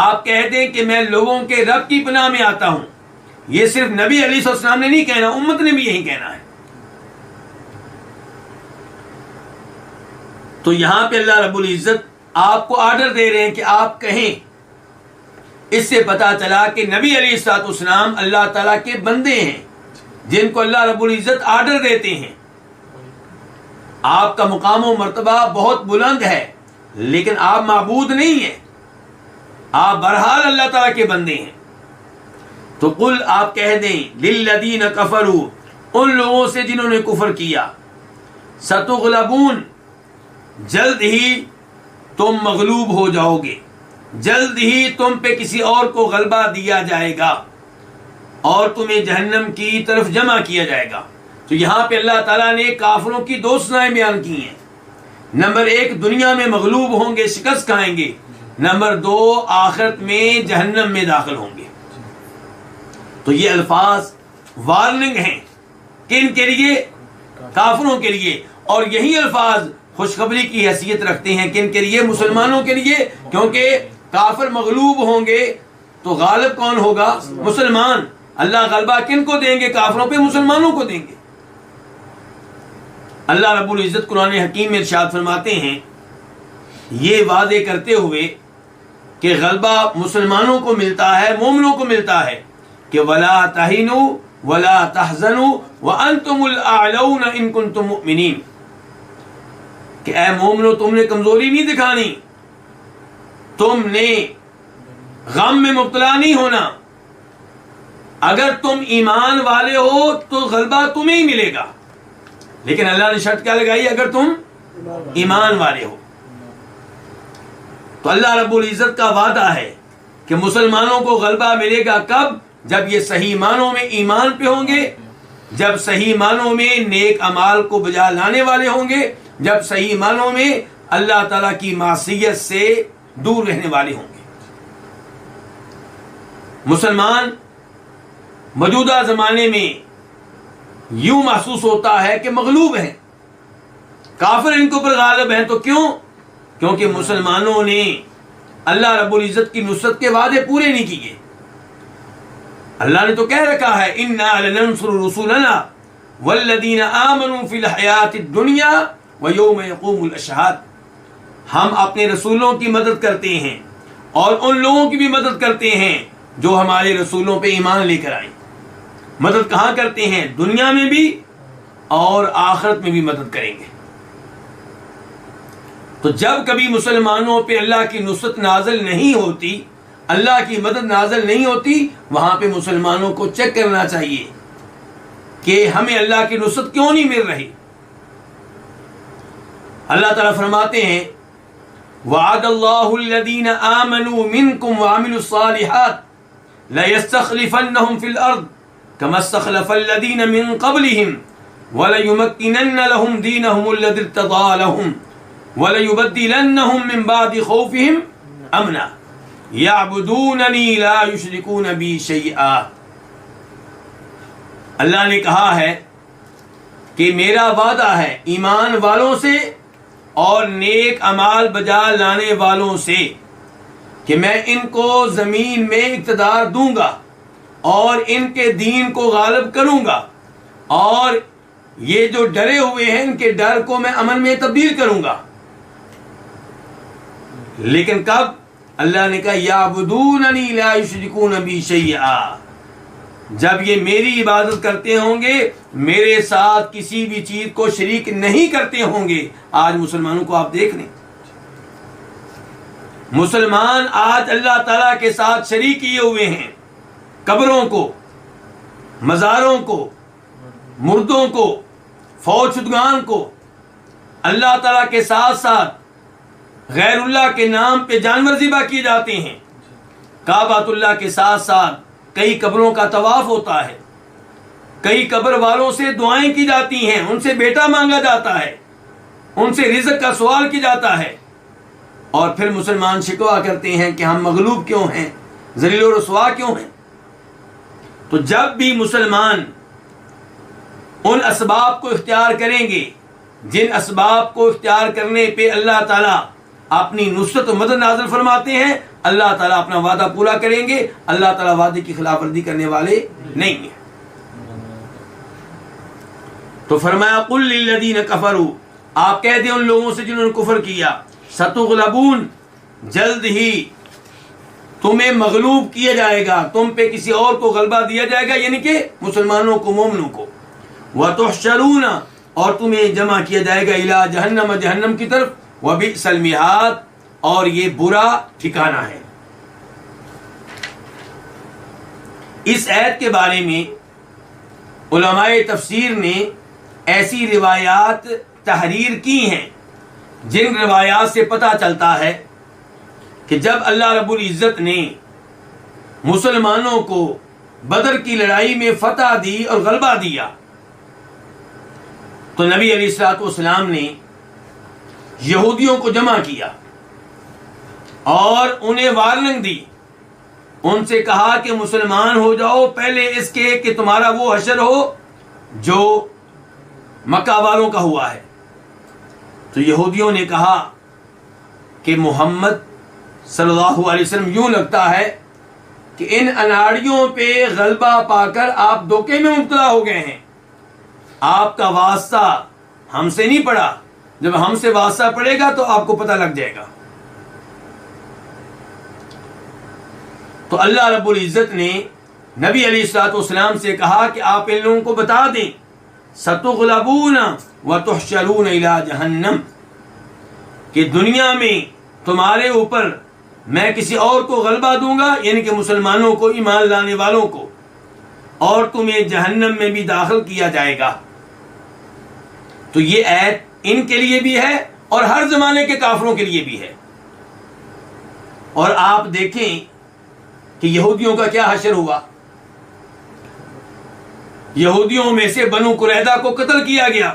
آپ کہتے ہیں کہ میں لوگوں کے رب کی پناہ میں آتا ہوں. یہ صرف نبی علیہ السلام نے نہیں کہنا، امت نے بھی یہی کہنا ہے. تو یہاں پہ اللہ رب العزت آپ کو آرڈر دے رہے ہیں کہ آپ کہیں. اس سے پتا چلا کہ نبی علیہ الصلوۃ والسلام اللہ تعالیٰ کے بندے ہیں جن کو اللہ رب العزت آرڈر دیتے ہیں. آپ کا مقام و مرتبہ بہت بلند ہے، لیکن آپ معبود نہیں ہیں، آپ بہرحال اللہ تعالیٰ کے بندے ہیں. تو قل آپ کہہ دیں للذین کفروا، ان لوگوں سے جنہوں نے کفر کیا، ستغلبون، جلد ہی تم مغلوب ہو جاؤ گے، جلد ہی تم پہ کسی اور کو غلبہ دیا جائے گا اور تمہیں جہنم کی طرف جمع کیا جائے گا. تو یہاں پہ اللہ تعالیٰ نے کافروں کی دو سزائیں بیان کی ہیں. نمبر ایک، دنیا میں مغلوب ہوں گے، شکست کھائیں گے. نمبر دو، آخرت میں جہنم میں داخل ہوں گے. تو یہ الفاظ وارننگ ہیں کن کے لیے؟ کافروں کے لیے. اور یہی الفاظ خوشخبری کی حیثیت رکھتے ہیں کن کے لیے؟ مسلمانوں کے لیے. کیونکہ کافر مغلوب ہوں گے تو غالب کون ہوگا؟ مسلمان. اللہ غلبہ کن کو دیں گے؟ کافروں پہ، مسلمانوں کو دیں گے. اللہ رب العزت قرآن حکیم میں ارشاد فرماتے ہیں یہ وعدے کرتے ہوئے کہ غلبہ مسلمانوں کو ملتا ہے، مومنوں کو ملتا ہے کہ وَلَا تَهِنُوا وَلَا تَحْزَنُوا وَأَنْتُمُ الْأَعْلَوْنَ إِن كُنتُم مُؤْمِنِينَ، کہ اے مومنو تم نے کمزوری نہیں دکھانی، تم نے غم میں مبتلا نہیں ہونا. اگر تم ایمان والے ہو تو غلبہ تمہیں ہی ملے گا. لیکن اللہ نے شرط کیا لگائی؟ اگر تم ایمان والے ہو. تو اللہ رب العزت کا وعدہ ہے کہ مسلمانوں کو غلبہ ملے گا کب؟ جب یہ صحیح معنوں میں ایمان پہ ہوں گے، جب صحیح معنوں میں نیک اعمال کو بجا لانے والے ہوں گے، جب صحیح معنوں میں اللہ تعالیٰ کی معصیت سے دور رہنے والے ہوں گے. مسلمان موجودہ زمانے میں یوں محسوس ہوتا ہے کہ مغلوب ہیں، کافر ان کے اوپر غالب ہیں. تو کیوں؟ کیونکہ مسلمانوں نے اللہ رب العزت کی نصرت کے وعدے پورے نہیں کیے. اللہ نے تو کہہ رکھا ہے اِنَّا لَنَنصُرُ رُسُلَنَا وَالَّذِينَ آمَنُوا فِي الْحَيَاةِ الدُّنْيَا وَيَوْمَ يَقُومُ الْأَشْهَادُ. ہم اپنے رسولوں کی مدد کرتے ہیں اور ان لوگوں کی بھی مدد کرتے ہیں جو ہمارے رسولوں پہ ایمان لے کر آئیں. مدد کہاں کرتے ہیں؟ دنیا میں بھی اور آخرت میں بھی مدد کریں گے. تو جب کبھی مسلمانوں پہ اللہ کی نصرت نازل نہیں ہوتی، اللہ کی مدد نازل نہیں ہوتی، وہاں پہ مسلمانوں کو چیک کرنا چاہیے کہ ہمیں اللہ کی نصرت کیوں نہیں مل رہی. اللہ تعالیٰ فرماتے ہیں وعد اللہ الذین آمنوا منکم وعملوا الصالحات لیستخلفنہم فی الارض کما استخلف الذین من قبلہم ولیمکنن لہم دینہم الذی ارتضی لہم ولیبدلنہم من بعد خوفہم امنا یعبدوننی لا یشرکون بی شیئا. اللہ نے کہا ہے کہ میرا وعدہ ہے ایمان والوں سے اور نیک اعمال بجا لانے والوں سے کہ میں ان کو زمین میں اقتدار دوں گا اور ان کے دین کو غالب کروں گا، اور یہ جو ڈرے ہوئے ہیں ان کے ڈر کو میں امن میں تبدیل کروں گا. لیکن کب؟ اللہ نے کہا یعبدوننی لا یشرکون بی شیئا، جب یہ میری عبادت کرتے ہوں گے، میرے ساتھ کسی بھی چیز کو شریک نہیں کرتے ہوں گے. آج مسلمانوں کو آپ دیکھ لیں، مسلمان آج اللہ تعالیٰ کے ساتھ شریک کیے ہوئے ہیں. قبروں کو، مزاروں کو، مردوں کو، فوت شدگان کو اللہ تعالیٰ کے ساتھ ساتھ غیر اللہ کے نام پہ جانور ذبح کیے جاتے ہیں. کعبۃ اللہ کے ساتھ ساتھ کئی قبروں کا طواف ہوتا ہے، کئی قبر والوں سے دعائیں کی جاتی ہیں، ان سے بیٹا مانگا جاتا ہے، ان سے رزق کا سوال کیا جاتا ہے. اور پھر مسلمان شکوہ کرتے ہیں کہ ہم مغلوب کیوں ہیں، ذلیل و رسوا کیوں ہیں. تو جب بھی مسلمان ان اسباب کو اختیار کریں گے جن اسباب کو اختیار کرنے پہ اللہ تعالیٰ اپنی نصرت و مدد نازل فرماتے ہیں، اللہ تعالیٰ اپنا وعدہ پورا کریں گے. اللہ تعالیٰ وعدے کی خلاف ورزی کرنے والے نہیں ہیں. تو فرمایا قل للذین کفروا، آپ کہہ دیں ان لوگوں سے جنہوں نے کفر کیا، ستغلبون، جلد ہی تمہیں مغلوب کیا جائے گا، تم پہ کسی اور کو غلبہ دیا جائے گا، یعنی کہ مسلمانوں کو، مومنوں کو. وتحشرون، اور تمہیں جمع کیا جائے گا الی جہنم، جہنم کی طرف. وبئس المہاد، اور یہ برا ٹھکانہ ہے. اس آیت کے بارے میں علماء تفسیر نے ایسی روایات تحریر کی ہیں جن روایات سے پتہ چلتا ہے کہ جب اللہ رب العزت نے مسلمانوں کو بدر کی لڑائی میں فتح دی اور غلبہ دیا تو نبی علیہ الصلوۃ والسلام نے یہودیوں کو جمع کیا اور انہیں وارننگ دی. ان سے کہا کہ مسلمان ہو جاؤ پہلے اس کے کہ تمہارا وہ حشر ہو جو مکہ والوں کا ہوا ہے. تو یہودیوں نے کہا کہ محمد صلی اللہ علیہ وسلم یوں لگتا ہے کہ ان اناڑیوں پہ غلبہ پا کر آپ دھوکے میں مبتلا ہو گئے ہیں. آپ کا واسطہ ہم سے نہیں پڑا، جب ہم سے واسطہ پڑے گا تو آپ کو پتہ لگ جائے گا. تو اللہ رب العزت نے نبی علیہ الصلوۃ والسلام سے کہا کہ آپ ان لوگوں کو بتا دیں ستغلبون وتحشرون الی جہنم، کہ دنیا میں تمہارے اوپر میں کسی اور کو غلبہ دوں گا، یعنی کہ مسلمانوں کو، ایمان لانے والوں کو، اور تمہیں جہنم میں بھی داخل کیا جائے گا. تو یہ آیت ان کے لیے بھی ہے اور ہر زمانے کے کافروں کے لیے بھی ہے. اور آپ دیکھیں کہ یہودیوں کا کیا حشر ہوا. یہودیوں میں سے بنو قریظہ کو قتل کیا گیا،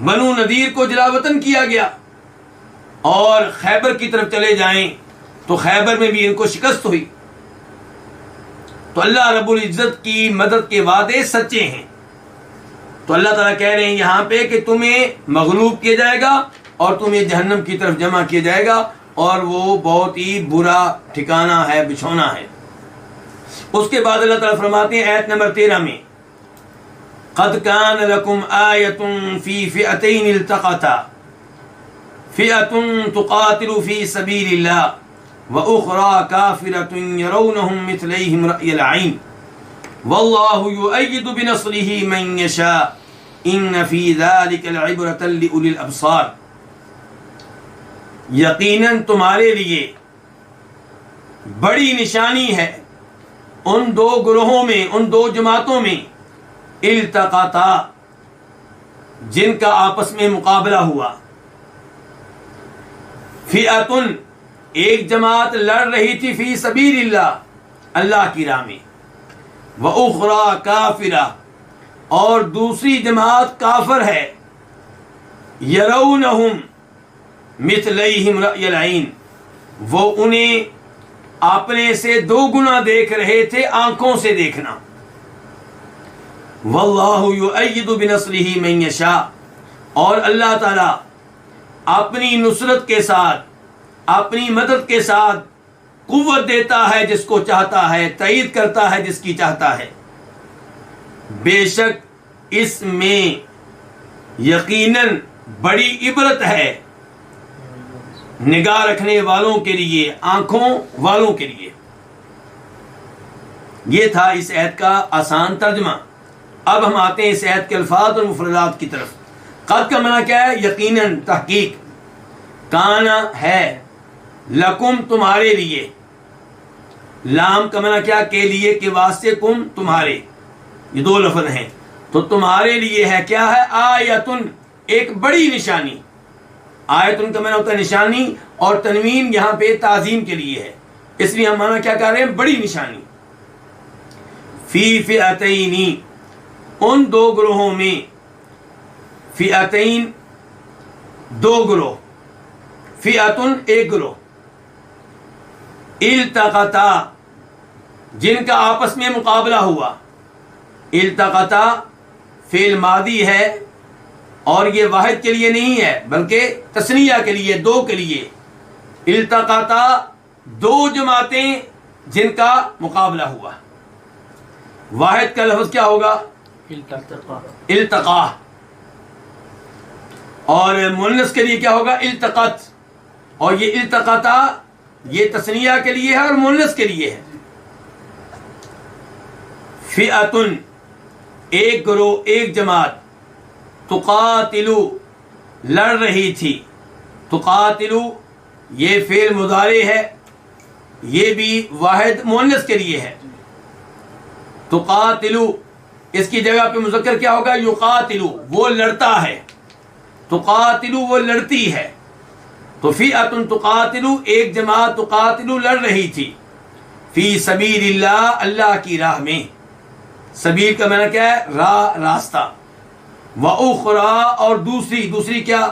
بنو نذیر کو جلا وطن کیا گیا، اور خیبر کی طرف چلے جائیں تو خیبر میں بھی ان کو شکست ہوئی. تو اللہ رب العزت کی مدد کے وعدے سچے ہیں. تو اللہ تعالیٰ کہہ رہے ہیں یہاں پہ کہ تمہیں مغلوب کیا جائے گا اور تمہیں جہنم کی طرف جمع کیا جائے گا، اور وہ بہت ہی برا ٹھکانہ ہے، بچھونا ہے. اس کے بعد اللہ تعالیٰ فرماتے ہیں آیت نمبر 13 میں قد کان لکم آیۃ فی فئتین التقطا فئۃ تقاتل فی سبیل اللہ وأخرى کافرۃ یرونہم مثلیہم رأی العین واللہ یؤید بنصرہ من یشاء ان فی ذلک لعبرۃ لأولی الابصار. یقیناً تمہارے لیے بڑی نشانی ہے ان دو گروہوں میں، ان دو جماعتوں میں، التقطا جن کا آپس میں مقابلہ ہوا. فئۃ ایک جماعت لڑ رہی تھی فی سبیل اللہ، اللہ کی راہ میں، وأخرى کافرہ اور دوسری جماعت کافر ہے، یرونہم مثلیہم رأی العین وہ انہیں اپنے سے دو گنا دیکھ رہے تھے آنکھوں سے دیکھنا. واللہ یؤید بنصرہ من یشاء اور اللہ تعالی اپنی نصرت کے ساتھ، اپنی مدد کے ساتھ قوت دیتا ہے جس کو چاہتا ہے، تائید کرتا ہے جس کی چاہتا ہے. بے شک اس میں یقیناً بڑی عبرت ہے نگاہ رکھنے والوں کے لیے، آنکھوں والوں کے لیے. یہ تھا اس آیت کا آسان ترجمہ. اب ہم آتے ہیں اس آیت کے الفاظ اور مفردات کی طرف. قد کا معنی کیا ہے؟ یقیناً، تحقیق. کانا ہے، لکم تمہارے لیے. لام کا معنی کیا؟ کے لیے، کے واسطے، کم تمہارے. یہ دو لفظ ہیں. تو تمہارے لیے ہے کیا ہے؟ آیتن ایک بڑی نشانی. آیتن کا معنی ہوتا ہے نشانی، اور تنوین یہاں پہ تعظیم کے لیے ہے، اس لیے ہم معنی کیا کر رہے ہیں؟ بڑی نشانی. فی فئتین ان دو گروہوں میں، فئتین دو گروہ، فئتن ایک گروہ، التقطا جن کا آپس میں مقابلہ ہوا. التقطا فعل ماضی ہے اور یہ واحد کے لیے نہیں ہے بلکہ تثنیہ کے لیے، دو کے لیے. التقطا دو جماعتیں جن کا مقابلہ ہوا. واحد کا لفظ کیا ہوگا؟ التقا. اور مؤنث کے لیے کیا ہوگا؟ التقت. اور یہ التقطا یہ تثنیہ کے لیے ہے اور مؤنث کے لیے ہے. فئتن ایک گروہ، ایک جماعت، تقاتلو لڑ رہی تھی. تقاتلو یہ فعل مضارع ہے، یہ بھی واحد مؤنث کے لیے ہے. تقاتلو اس کی جگہ پہ مذکر کیا ہوگا؟ یقاتلو وہ لڑتا ہے، تقاتلو وہ لڑتی ہے. تو فئتن تقاتلو ایک جماعت تقاتلو لڑ رہی تھی، فی سبیل اللہ اللہ کی راہ میں. سبیل کا معنی کیا ہے؟ راہ، راستہ. وأخرى اور دوسری کیا؟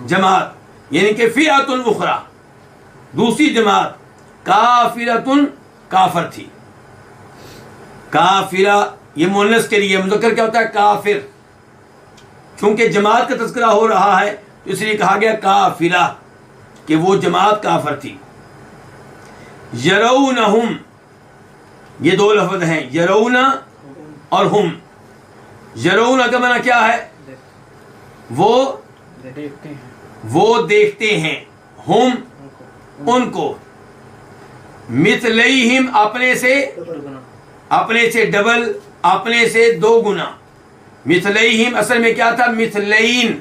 جماعت. یعنی کہ فئۃ اخرى دوسری جماعت، کافرۃ کافر تھی. کافرہ یہ مؤنث کے لیے، مذکر کیا ہوتا ہے؟ کافر. چونکہ جماعت کا تذکرہ ہو رہا ہے تو اس لیے کہا گیا کافرہ کہ وہ جماعت کافر تھی. یرونہم یہ دو لفظ ہیں، یرون اور ہم. یرون کا معنی کیا ہے؟ وہ دیکھتے ہیں، ہم ان کو، مثلیہم اپنے سے ڈبل، اپنے سے دو گنا. مثلیہم اصل میں کیا تھا؟ مثلین.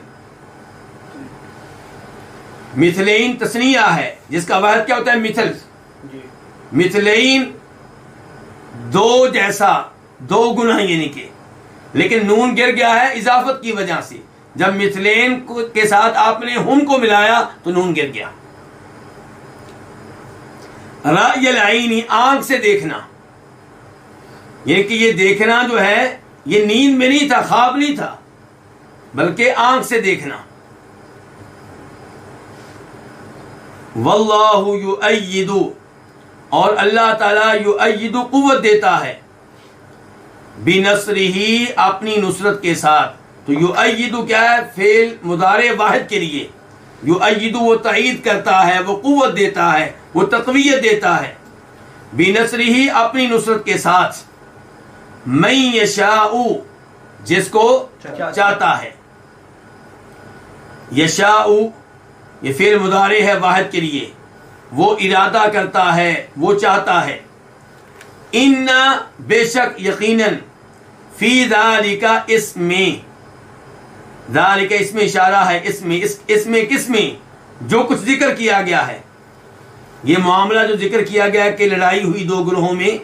مثلین تثنیہ ہے جس کا واحد کیا ہوتا ہے؟ مثل. مثلین دو جیسا، دو گنا یعنی کہ، لیکن نون گر گیا ہے اضافت کی وجہ سے. جب مثلین کے ساتھ آپ نے ہم کو ملایا تو نون گر گیا. رأی العین آنکھ سے دیکھنا، یعنی کہ یہ دیکھنا جو ہے یہ نیند میں نہیں تھا، خواب نہیں تھا، بلکہ آنکھ سے دیکھنا. واللہ یؤید اور اللہ تعالیٰ یؤید قوت دیتا ہے، بنصرہ اپنی نصرت کے ساتھ. تو یؤید کیا ہے؟ فعل مضارع واحد کے لیے. یؤید وہ تائید کرتا ہے، وہ قوت دیتا ہے، وہ تقویت دیتا ہے. بنصرہ اپنی نصرت کے ساتھ. من یشاء جس کو چاہتا ہے. یشاء یہ فعل مضارع ہے واحد کے لیے، وہ ارادہ کرتا ہے، وہ چاہتا ہے. ان بے شک یقیناً فی ذالک اس میں، ذالک اس میں اشارہ ہے، اس میں کس میں؟ جو کچھ ذکر کیا گیا ہے، یہ معاملہ جو ذکر کیا گیا کہ لڑائی ہوئی دو گروہوں میں،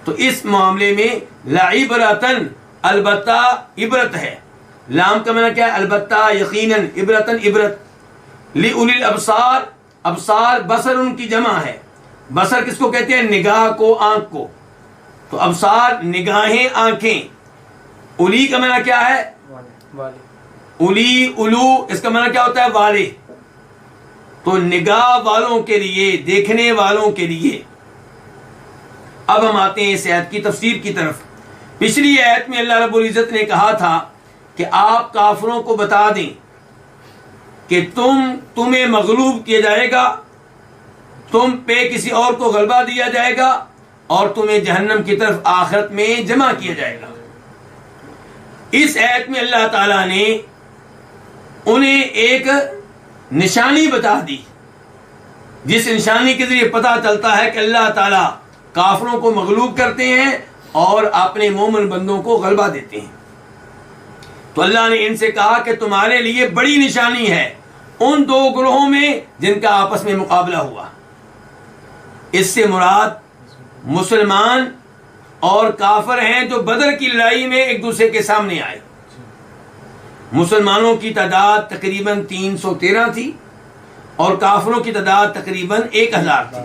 تو اس معاملے میں لعبرتن البتہ عبرت ہے. لام کا معنی کیا ہے؟ البتہ، یقیناً، عبرتن عبرت. لِأُولِي الْأَبْصَارِ ابصار بصر ان کی جمع ہے. بصر کس کو کہتے ہیں؟ نگاہ کو، آنکھ کو. تو ابصار نگاہیں، آنکھیں. اولی کا معنی کیا ہے؟ اولی، الو، اس کا معنی کیا ہوتا ہے؟ والے. تو نگاہ والوں کے لیے، دیکھنے والوں کے لیے. اب ہم آتے ہیں اس آیت کی تفسیر کی طرف. پچھلی آیت میں اللہ رب العزت نے کہا تھا کہ آپ کافروں کو بتا دیں کہ تمہیں مغلوب کیا جائے گا، تم پہ کسی اور کو غلبہ دیا جائے گا، اور تمہیں جہنم کی طرف آخرت میں جمع کیا جائے گا. اس آیت میں اللہ تعالیٰ نے انہیں ایک نشانی بتا دی، جس نشانی کے ذریعے پتہ چلتا ہے کہ اللہ تعالیٰ کافروں کو مغلوب کرتے ہیں اور اپنے مومن بندوں کو غلبہ دیتے ہیں. تو اللہ نے ان سے کہا کہ تمہارے لیے بڑی نشانی ہے ان دو گروہوں میں جن کا آپس میں مقابلہ ہوا. اس سے مراد مسلمان اور کافر ہیں جو بدر کی لڑائی میں ایک دوسرے کے سامنے آئے. مسلمانوں کی تعداد تقریباً 313 تھی اور کافروں کی تعداد تقریباً 1000 تھی.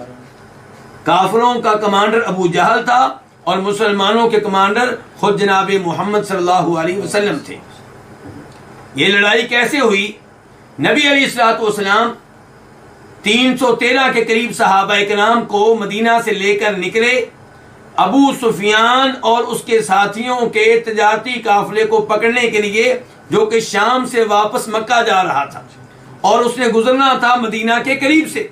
کافروں کا کمانڈر ابو جہل تھا اور مسلمانوں کے کمانڈر خود جناب محمد صلی اللہ علیہ وسلم تھے. یہ لڑائی کیسے ہوئی؟ نبی علیہ الصلوۃ والسلام 313 کے قریب صحابہ کرام کو مدینہ سے لے کر نکلے. ابو سفیان اور اس کے ساتھیوں کے تجارتی قافلے کو پکڑنے کے لیے، جو کہ شام سے واپس مکہ جا رہا تھا اور اس نے گزرنا تھا مدینہ کے قریب سے.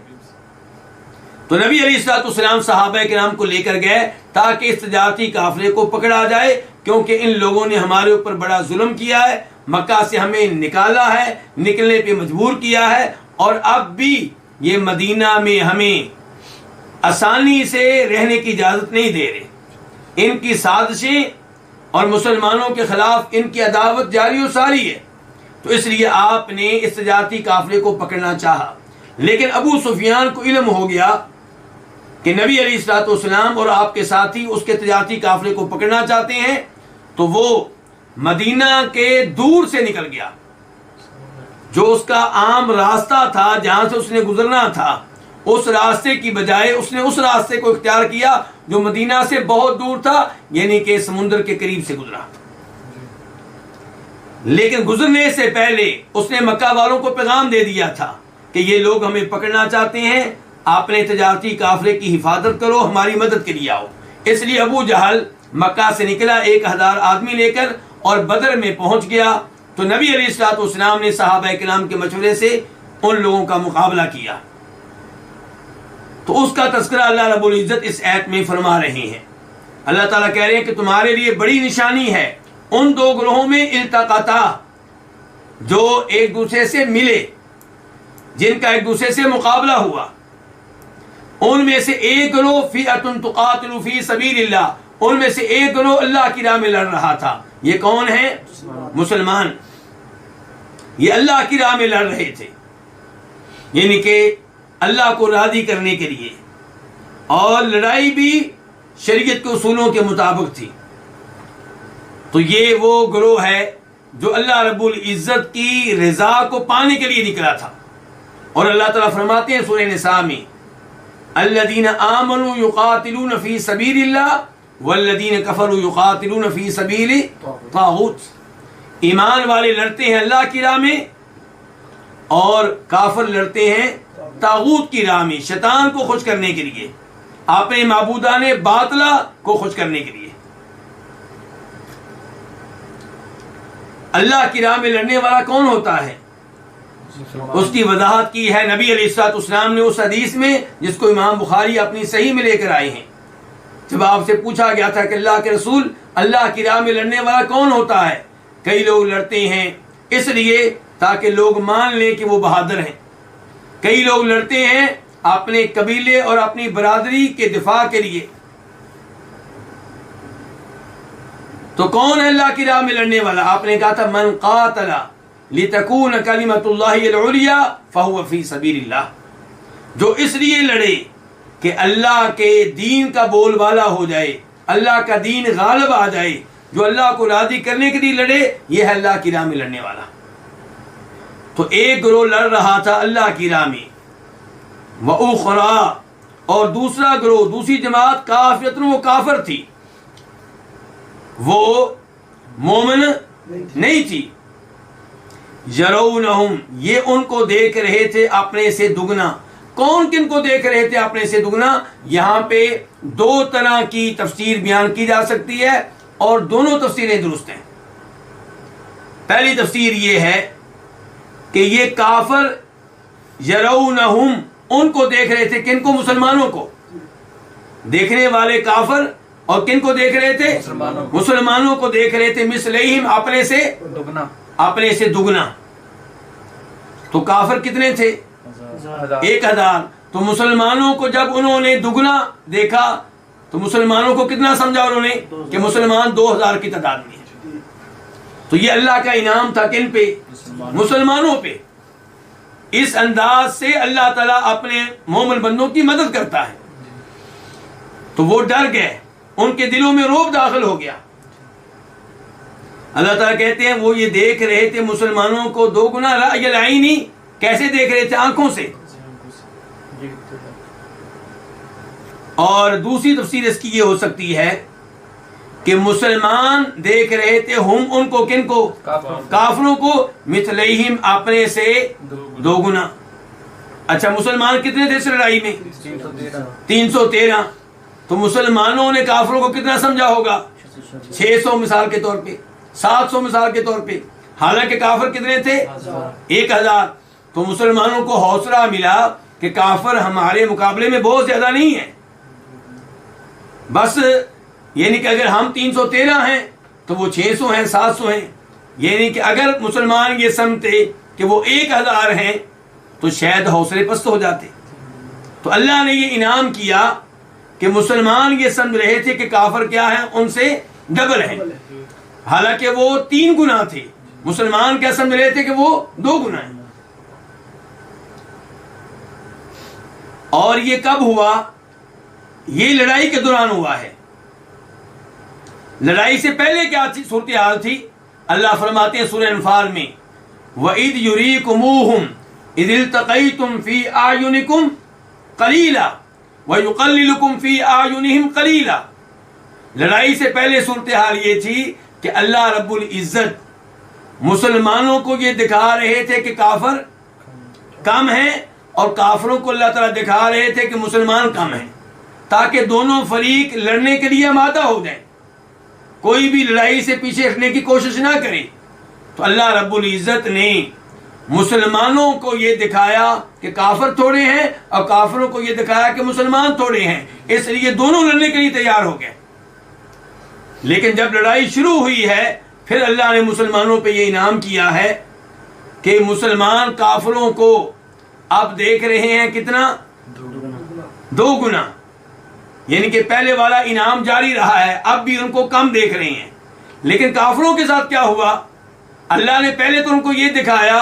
تو نبی علیہ الصلوۃ والسلام صحابہ کرام کو لے کر گئے تاکہ اس تجارتی قافلے کو پکڑا جائے، کیونکہ ان لوگوں نے ہمارے اوپر بڑا ظلم کیا ہے، مکہ سے ہمیں نکالا ہے، نکلنے پہ مجبور کیا ہے، اور اب بھی یہ مدینہ میں ہمیں آسانی سے رہنے کی اجازت نہیں دے رہے. ان کی سازشیں اور مسلمانوں کے خلاف ان کی عداوت جاری و ساری ہے. تو اس لیے آپ نے اس تجارتی قافلے کو پکڑنا چاہا، لیکن ابو سفیان کو علم ہو گیا کہ نبی علیہ الصلوۃ والسلام اور آپ کے ساتھی اس کے تجارتی قافلے کو پکڑنا چاہتے ہیں. تو وہ مدینہ کے دور سے نکل گیا، جو اس کا عام راستہ تھا جہاں سے اس نے گزرنا تھا، اس راستے کی بجائے اس نے اس راستے کو اختیار کیا جو مدینہ سے بہت دور تھا، یعنی کہ سمندر کے قریب سے گزرا. لیکن گزرنے سے پہلے اس نے مکہ والوں کو پیغام دے دیا تھا کہ یہ لوگ ہمیں پکڑنا چاہتے ہیں، آپ نے تجارتی قافلے کی حفاظت کرو، ہماری مدد کے لیے آؤ. اس لیے ابو جہل مکہ سے نکلا 1000 آدمی لے کر اور بدر میں پہنچ گیا. تو نبی علیہ الصلوۃ والسلام نے صحابہ کرام کے مشورے سے ان لوگوں کا مقابلہ کیا. تو اس کا تذکرہ اللہ رب العزت اس آیت میں فرما رہے ہیں. اللہ تعالیٰ کہہ رہے ہیں کہ تمہارے لیے بڑی نشانی ہے ان دو گروہوں میں التقطا، جو ایک دوسرے سے ملے، جن کا ایک دوسرے سے مقابلہ ہوا. ان میں سے ایک گروہ فئۃ تقاتل فی سبیل اللہ، ان میں سے ایک گروہ اللہ کی راہ میں لڑ رہا تھا. یہ کون ہے؟ مسلمان. یہ اللہ کی راہ میں لڑ رہے تھے، یعنی کہ اللہ کو راضی کرنے کے لیے، اور لڑائی بھی شریعت کے اصولوں کے مطابق تھی. تو یہ وہ گروہ ہے جو اللہ رب العزت کی رضا کو پانے کے لیے نکلا تھا. اور اللہ تعالیٰ فرماتے ہیں سورہ نساء میں، الذین آمنوا یقاتلون فی سبیل اللہ والذین کفروا یقاتلون فی سبیل طاغوت. ایمان والے لڑتے ہیں اللہ کی راہ میں اور کافر لڑتے ہیں طاغوت کی راہ میں، شیطان کو خوش کرنے کے لیے، اپنے معبودان باطلہ کو خوش کرنے کے لیے. اللہ کی راہ میں لڑنے والا کون ہوتا ہے؟ اس کی وضاحت کی ہے نبی علیہ الصلوۃ والسلام نے اس حدیث میں، جس کو امام بخاری اپنی صحیح میں لے کر آئے ہیں. جب آپ سے پوچھا گیا تھا کہ اللہ کے رسول، اللہ کی راہ میں لڑنے والا کون ہوتا ہے؟ کئی لوگ لڑتے ہیں اس لیے تاکہ لوگ مان لیں کہ وہ بہادر ہیں، کئی لوگ لڑتے ہیں اپنے قبیلے اور اپنی برادری کے دفاع کے لیے۔ تو کون ہے اللہ کی راہ میں لڑنے والا؟ آپ نے کہا تھا من قاتل لتکون کلمۃ اللہ العلیٰ فہو فی سبیل اللہ، جو اس لیے لڑے کہ اللہ کے دین کا بول بالا ہو جائے، اللہ کا دین غالب آ جائے، جو اللہ کو راضی کرنے کے لیے لڑے، یہ ہے اللہ کی راہ میں لڑنے والا۔ تو ایک گروہ لڑ رہا تھا اللہ کی راہ میں، وَأُخْرَى، اور دوسرا گروہ، دوسری جماعت کافرۃ، وہ کافر تھی، وہ مومن نہیں تھی۔ یرونہم، یہ ان کو دیکھ رہے تھے اپنے سے دگنا۔ کون کن کو دیکھ رہے تھے اپنے سے دگنا؟ یہاں پہ دو طرح کی تفسیر بیان کی جا سکتی ہے اور دونوں تفسیریں درست ہیں۔ پہلی تفسیر یہ ہے کہ یہ کافر یرونہم، ان کو دیکھ رہے تھے، کن کو؟ مسلمانوں کو۔ دیکھنے والے کافر، اور کن کو دیکھ رہے تھے؟ مسلمانوں کو دیکھ رہے تھے، مثلہم، اپنے سے دگنا، اپنے سے دگنا۔ تو کافر کتنے تھے؟ 1000۔ تو مسلمانوں کو جب انہوں نے دگنا دیکھا تو مسلمانوں کو کتنا سمجھا انہوں نے؟ کہ مسلمان 2000 کی تعداد میں ہے۔ تو یہ اللہ کا انعام تھا کن پہ؟ مسلمانوں پہ۔ اس انداز سے اللہ تعالیٰ اپنے مومن بندوں کی مدد کرتا ہے۔ تو وہ ڈر گئے، ان کے دلوں میں رعب داخل ہو گیا۔ اللہ تعالیٰ کہتے ہیں وہ یہ دیکھ رہے تھے مسلمانوں کو دو گنا رأی العینی، کیسے دیکھ رہے تھے؟ آنکھوں سے۔ اور دوسری تفسیر اس کی یہ ہو سکتی ہے کہ مسلمان دیکھ رہے تھے ہم ان کو، کن کو؟ کافروں کو، مثلیہم، اپنے سے دو گنا۔ اچھا، مسلمان کتنے تھے اس لڑائی میں؟ 313۔ تو مسلمانوں نے کافروں کو کتنا سمجھا ہوگا؟ 600 مثال کے طور پہ، 700 مثال کے طور پہ، حالانکہ کافر کتنے تھے؟ 1000۔ تو مسلمانوں کو حوصلہ ملا کہ کافر ہمارے مقابلے میں بہت زیادہ نہیں ہے، بس یعنی کہ اگر ہم 313 ہیں تو وہ 600 ہیں، 700 ہیں، یعنی کہ اگر مسلمان یہ سمجھتے کہ وہ 1000 ہیں تو شاید حوصلے پست ہو جاتے۔ تو اللہ نے یہ انعام کیا کہ مسلمان یہ سمجھ رہے تھے کہ کافر کیا ہیں؟ ان سے ڈبل ہیں، حالانکہ وہ 3 گنا تھے۔ مسلمان کیا سمجھ رہے تھے؟ کہ وہ 2 گنا ہیں۔ اور یہ کب ہوا؟ یہ لڑائی کے دوران ہوا ہے۔ لڑائی سے پہلے کیا صورتحال تھی؟ اللہ فرماتے ہیں سورہ انفال میں، وَإِذْ يُرِيكُمُوهُمْ إِذِ الْتَقَيْتُمْ فِي أَعْيُنِكُمْ قَلِيلًا وَيُقَلِّلُكُمْ فِي أَعْيُنِهِمْ قَلِيلًا۔ لڑائی سے پہلے صورتحال یہ تھی کہ اللہ رب العزت مسلمانوں کو یہ دکھا رہے تھے کہ کافر کم ہیں، اور کافروں کو اللہ تعالیٰ دکھا رہے تھے کہ مسلمان کم ہیں، تاکہ دونوں فریق لڑنے کے لیے آمادہ ہو جائیں، کوئی بھی لڑائی سے پیچھے ہٹنے کی کوشش نہ کرے۔ تو اللہ رب العزت نے مسلمانوں کو یہ دکھایا کہ کافر تھوڑے ہیں، اور کافروں کو یہ دکھایا کہ مسلمان تھوڑے ہیں، اس لیے دونوں لڑنے کے لیے تیار ہو گئے۔ لیکن جب لڑائی شروع ہوئی ہے، پھر اللہ نے مسلمانوں پہ یہ انعام کیا ہے کہ مسلمان کافروں کو اب دیکھ رہے ہیں کتنا؟ 2 گنا، یعنی کہ پہلے والا انعام جاری رہا ہے، اب بھی ان کو کم دیکھ رہے ہیں۔ لیکن کافروں کے ساتھ کیا ہوا؟ اللہ نے پہلے تو ان کو یہ دکھایا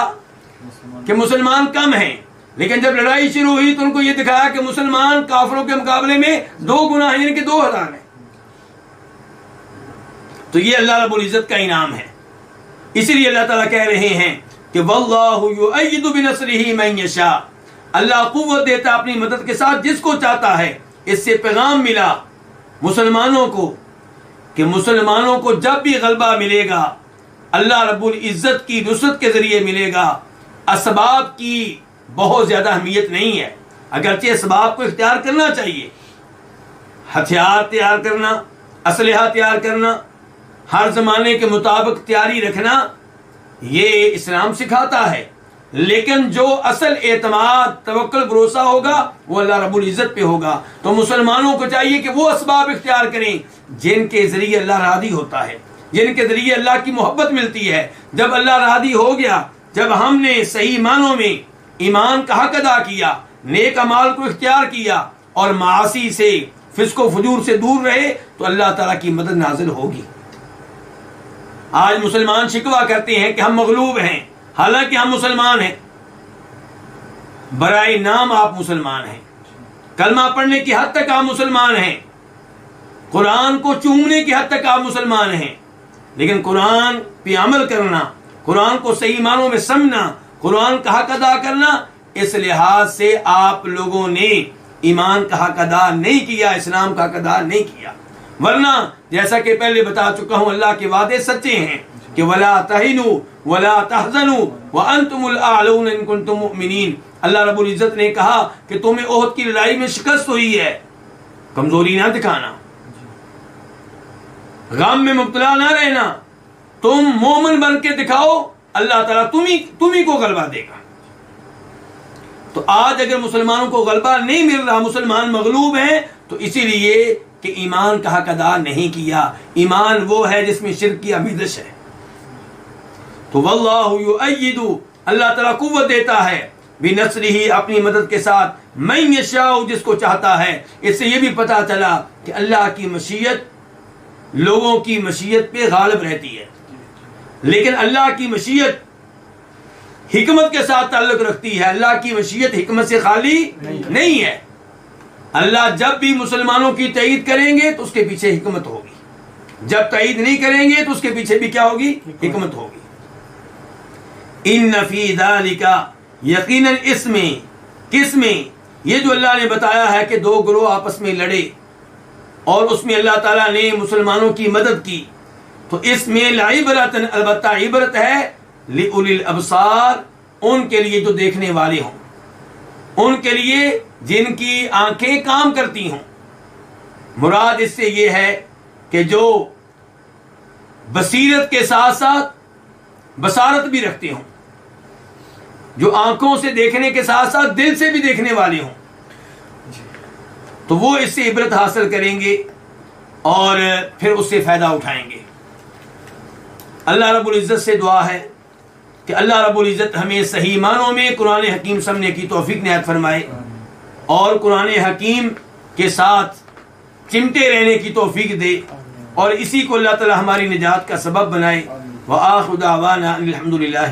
کہ مسلمان کم ہیں، لیکن جب لڑائی شروع ہوئی تو ان کو یہ دکھایا کہ مسلمان کافروں کے مقابلے میں 2 گنا ہیں، یعنی کہ 2000 ہیں۔ تو یہ اللہ رب العزت کا انعام ہے۔ اسی لیے اللہ تعالیٰ کہہ رہے ہیں کہ واللہ یؤید بنصرہ من یشاء، اللہ قوت دیتا اپنی مدد کے ساتھ جس کو چاہتا ہے۔ اس سے پیغام ملا مسلمانوں کو کہ مسلمانوں کو جب بھی غلبہ ملے گا اللہ رب العزت کی نصرت کے ذریعے ملے گا۔ اسباب کی بہت زیادہ اہمیت نہیں ہے، اگرچہ اسباب کو اختیار کرنا چاہیے، ہتھیار تیار کرنا، اسلحہ تیار کرنا، ہر زمانے کے مطابق تیاری رکھنا، یہ اسلام سکھاتا ہے، لیکن جو اصل اعتماد، توکل، بھروسہ ہوگا وہ اللہ رب العزت پہ ہوگا۔ تو مسلمانوں کو چاہیے کہ وہ اسباب اختیار کریں جن کے ذریعے اللہ راضی ہوتا ہے۔ جن کے ذریعے اللہ کی محبت ملتی ہے. جب اللہ راضی ہو گیا، جب ہم نے صحیح معنوں میں ایمان کا حق ادا کیا، نیک اعمال کو اختیار کیا اور معاصی سے، فسق و فجور سے دور رہے، تو اللہ تعالیٰ کی مدد نازل ہوگی. آج مسلمان شکوہ کرتے ہیں کہ ہم مغلوب ہیں، حالانکہ ہم مسلمان ہیں. برائے نام آپ مسلمان ہیں، کلمہ پڑھنے کی حد تک آپ مسلمان ہیں، قرآن کو چومنے کی حد تک آپ مسلمان ہیں، لیکن قرآن پہ عمل کرنا، قرآن کو صحیح معنوں میں سمجھنا، قرآن کا حق ادا کرنا، اس لحاظ سے آپ لوگوں نے ایمان کا حق ادا نہیں کیا، اسلام کا حق ادا نہیں کیا. ورنہ جیسا کہ پہلے بتا چکا ہوں، اللہ کے وعدے سچے ہیں کہ وَلَا تَهِنُوا وَلَا تَحْزَنُوا وَأَنْتُمُ الْأَعْلَوْنَ إِن كُنتُم مُؤْمِنِينَ. اللہ رب العزت نے کہا کہ تمہیں احد کی لڑائی میں شکست ہوئی ہے، کمزوری نہ دکھانا، غم میں مبتلا نہ رہنا، تم مومن بن کے دکھاؤ، اللہ تعالیٰ تمہیں کو غلبہ دے گا. تو آج اگر مسلمانوں کو غلبہ نہیں مل رہا، مسلمان مغلوب ہیں، تو اسی لیے کہ ایمان کا حق ادا نہیں کیا. ایمان وہ ہے جس میں شرک کی آمیزش ہے. تو واللہ یؤید، اللہ تعالیٰ قوت دیتا ہے، بنصرہ، اپنی مدد کے ساتھ، من یشاء، جس کو چاہتا ہے. اس سے یہ بھی پتا چلا کہ اللہ کی مشیت لوگوں کی مشیت پہ غالب رہتی ہے، لیکن اللہ کی مشیت حکمت کے ساتھ تعلق رکھتی ہے. اللہ کی مشیت حکمت سے خالی نہیں ہے. اللہ جب بھی مسلمانوں کی تائید کریں گے تو اس کے پیچھے حکمت ہوگی، جب تائید نہیں کریں گے تو اس کے پیچھے بھی کیا ہوگی؟ حکمت ہوگی. ان فی ذالک، یقیناً اس میں، کس میں؟ یہ جو اللہ نے بتایا ہے کہ دو گروہ آپس میں لڑے اور اس میں اللہ تعالیٰ نے مسلمانوں کی مدد کی، تو اس میں لعبرۃ، البتہ عبرت ہے، لأولی الابصار، ان کے لیے جو دیکھنے والے ہوں، ان کے لیے جن کی آنکھیں کام کرتی ہوں. مراد اس سے یہ ہے کہ جو بصیرت کے ساتھ ساتھ بصارت بھی رکھتے ہوں، جو آنکھوں سے دیکھنے کے ساتھ ساتھ دل سے بھی دیکھنے والے ہوں، تو وہ اس سے عبرت حاصل کریں گے اور پھر اس سے فائدہ اٹھائیں گے. اللہ رب العزت سے دعا ہے کہ اللہ رب العزت ہمیں صحیح معنوں میں قرآن حکیم سمجھنے کی توفیق عنایت فرمائے اور قرآن حکیم کے ساتھ چمٹے رہنے کی توفیق دے، اور اسی کو اللہ تعالی ہماری نجات کا سبب بنائے. وآخر دعوانا الحمد للہ.